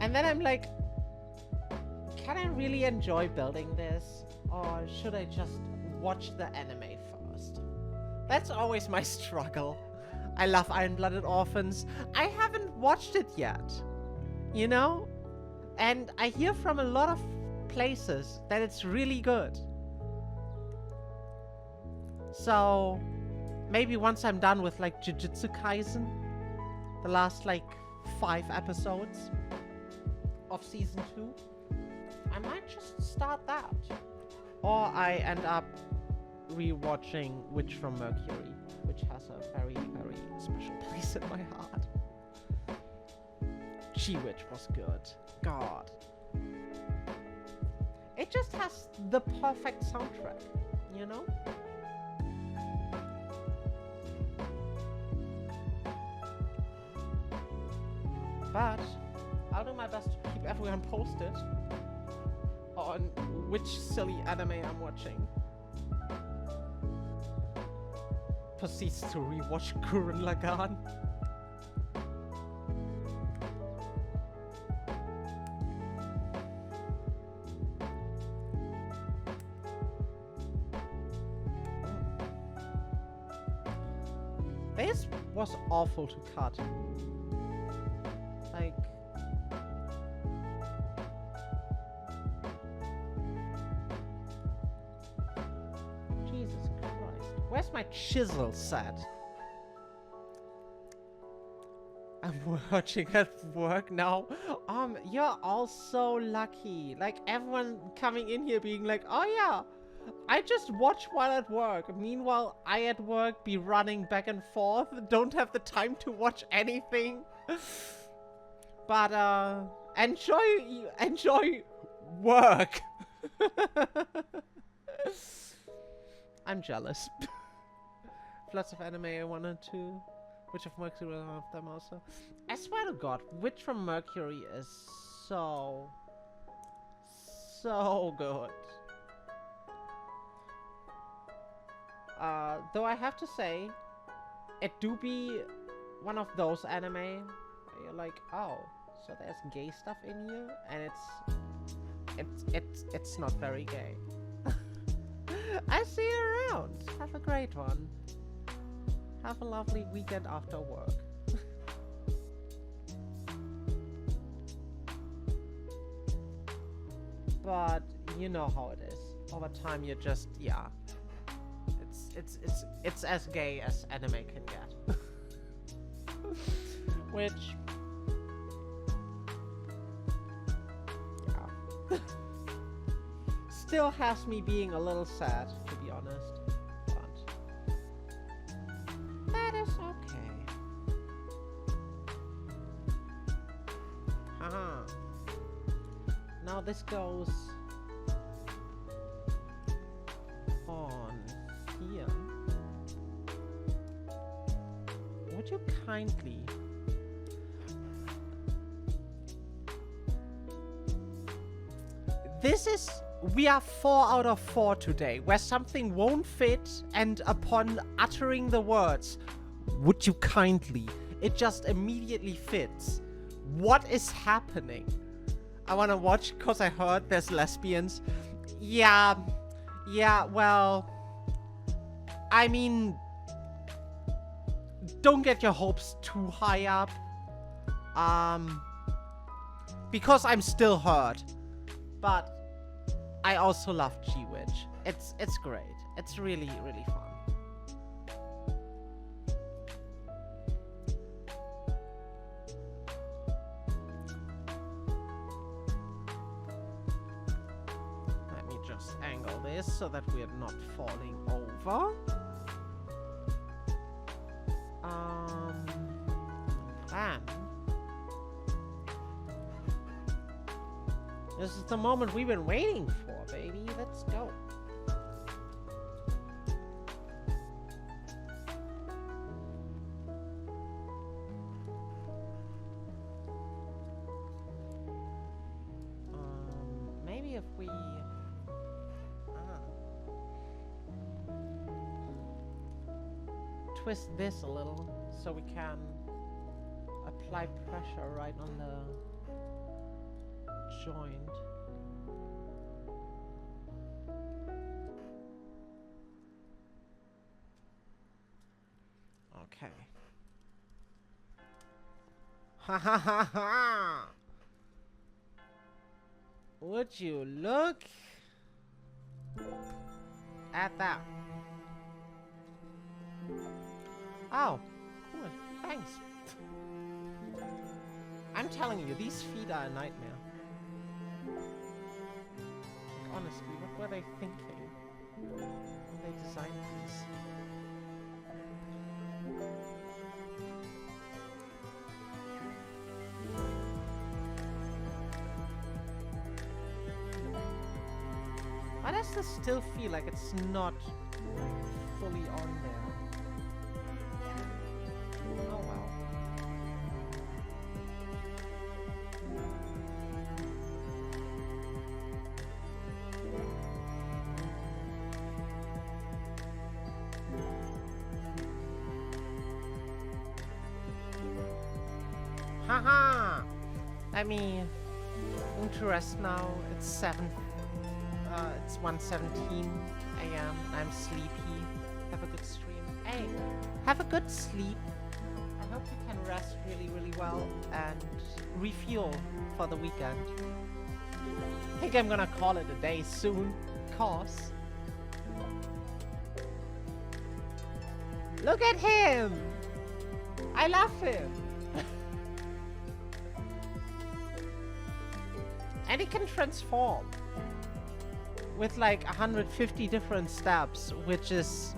And then I'm like, can I really enjoy building this? Or should I just watch the anime first? That's always my struggle. I love Iron-Blooded Orphans. I haven't watched it yet. You know? And I hear from a lot of places that it's really good. So maybe once I'm done with like Jujutsu Kaisen, the last like 5 episodes of season 2, I might just start that. Or I end up rewatching Witch from Mercury, which has a very, very special place in my heart. She-Witch was good. God. It just has the perfect soundtrack, you know? But I'll do my best to keep everyone posted on which silly anime I'm watching. Proceeds to rewatch Gurren Lagann. This was awful to cut. Like... Jesus Christ. Where's my chisel set? I'm watching at work now. You're all so lucky. Like, everyone coming in here being like, oh yeah, I just watch while at work. Meanwhile, I at work be running back and forth. Don't have the time to watch anything. But, enjoy work. I'm jealous. Lots of anime I wanted to. Witch of Mercury was one of them also. I swear to God, Witch from Mercury is so good. Though I have to say, it do be one of those anime where you're like, oh, so there's gay stuff in here, and it's not very gay. I see you around. Have a great one. Have a lovely weekend after work. But you know how it is. Over time, you just, yeah. It's as gay as anime can get. Which, yeah, still has me being a little sad, to be honest. But that is okay. Haha. Now this goes on here. Would you kindly we are 4 out of 4 today, where something won't fit, and upon uttering the words, would you kindly, it just immediately fits. What is happening? I want to watch because I heard there's lesbians. Yeah, well, I mean, don't get your hopes too high up. Because I'm still hurt. But I also love G-Witch. It's great. It's really, really fun. Let me just angle this so that we're not falling over. And this is the moment we've been waiting for, baby. Let's go. Maybe if we... twist this a little so we can apply pressure right on the joint. Okay. Ha ha ha ha! Would you look at that? Oh, cool. Thanks. I'm telling you, these feet are a nightmare. Like, honestly, what were they thinking when they designed these? Why does this still feel like it's not fully on there? Oh well. Haha! Let me to rest now. It's 1:17 a.m. I'm sleepy. Have a good stream. Hey, have a good sleep. I hope you can rest really, really well and refuel for the weekend. I think I'm gonna call it a day soon, cause look at him! I love him! And he can transform with like 150 different steps, which is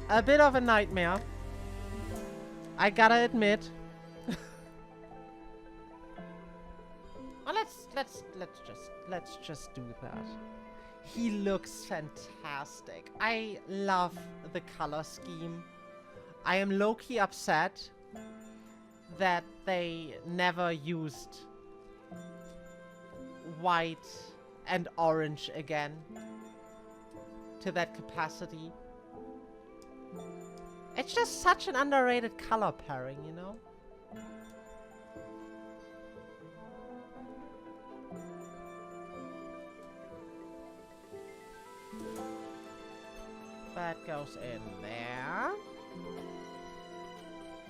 a bit of a nightmare. I gotta admit. Well, let's just do that. He looks fantastic. I love the color scheme. I am low-key upset that they never used white and orange again to that capacity. It's just such an underrated color pairing, you know? That goes in there.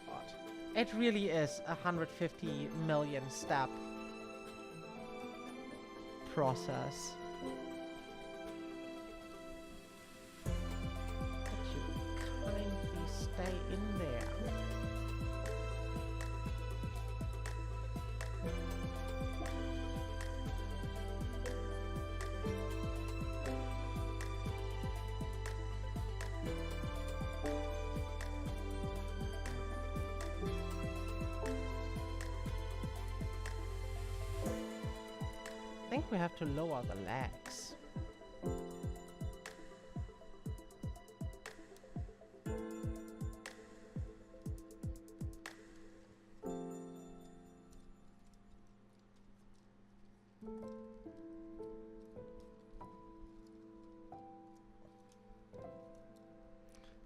God. It really is a 150 million step process. But you kindly stay in there. I think we have to lower the legs.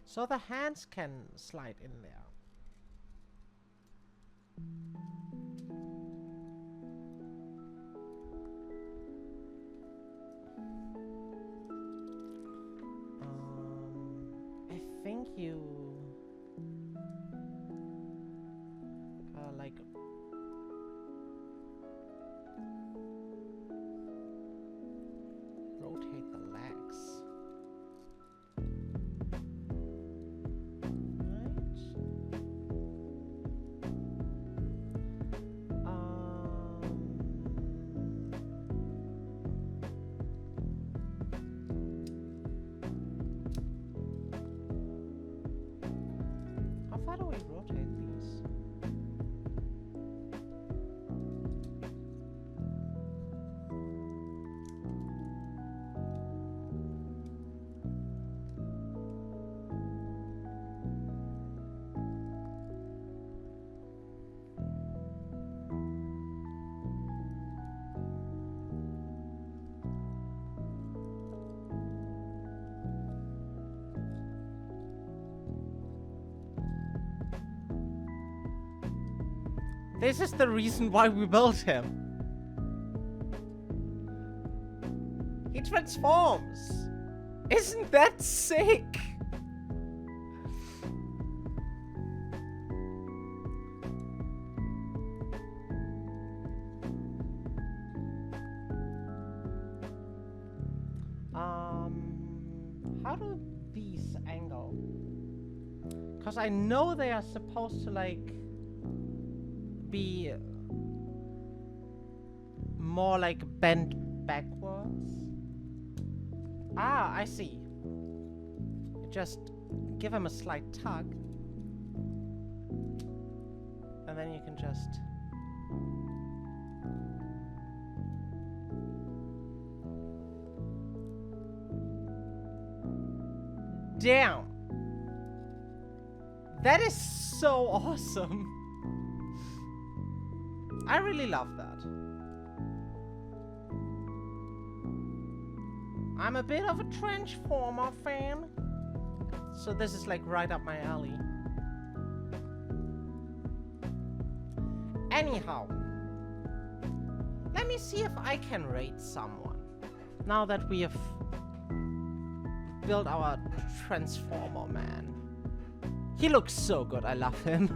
So the hands can slide in there. I think you like rotate the legs. How do we rotate these? This is the reason why we built him. He transforms. Isn't that sick? do these angle? Because I know they are supposed to like be more like bent backwards. Ah, I see. Just give him a slight tug. And then you can just... Damn! That is so awesome! I really love that. I'm a bit of a Transformer fan, so this is like right up my alley. Anyhow, let me see if I can rate someone. Now that we have built our Transformer man. He looks so good, I love him.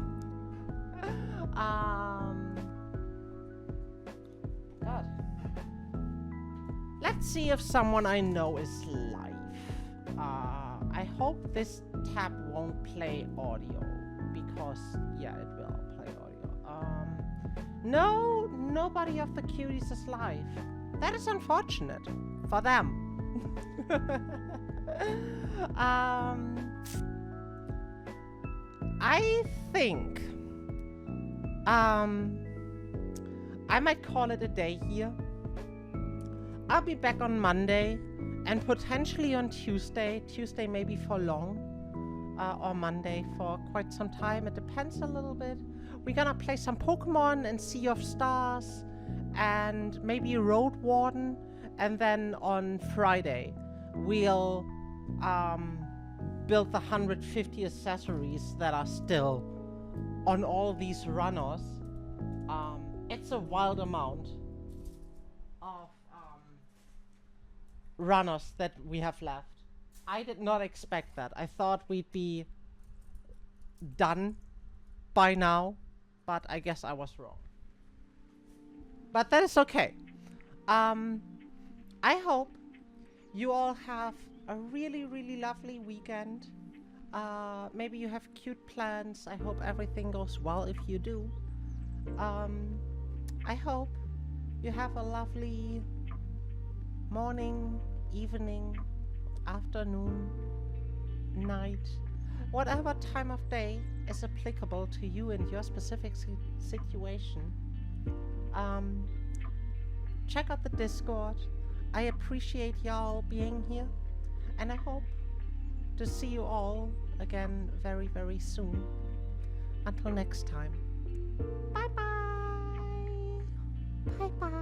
God. Let's see if someone I know is live. I hope this tab won't play audio, because, yeah, it will play audio. No, nobody of the cuties is live. That is unfortunate for them. I think I might call it a day here. I'll be back on Monday and potentially on Tuesday. Tuesday maybe for long, or Monday for quite some time. It depends a little bit. We're gonna play some Pokemon and Sea of Stars and maybe Road Warden, and then on Friday we'll build the 150 accessories that are still on all these runners. It's a wild amount of runners that we have left. I did not expect that. I thought we'd be done by now, but I guess I was wrong. But that is okay. I hope you all have a really, really lovely weekend. Maybe you have cute plans. I hope everything goes well if you do. I hope you have a lovely morning, evening, afternoon, night, whatever time of day is applicable to you and your specific situation. Check out the Discord. I appreciate y'all being here, and I hope to see you all again very, very soon. Until next time. Bye bye. Bye bye.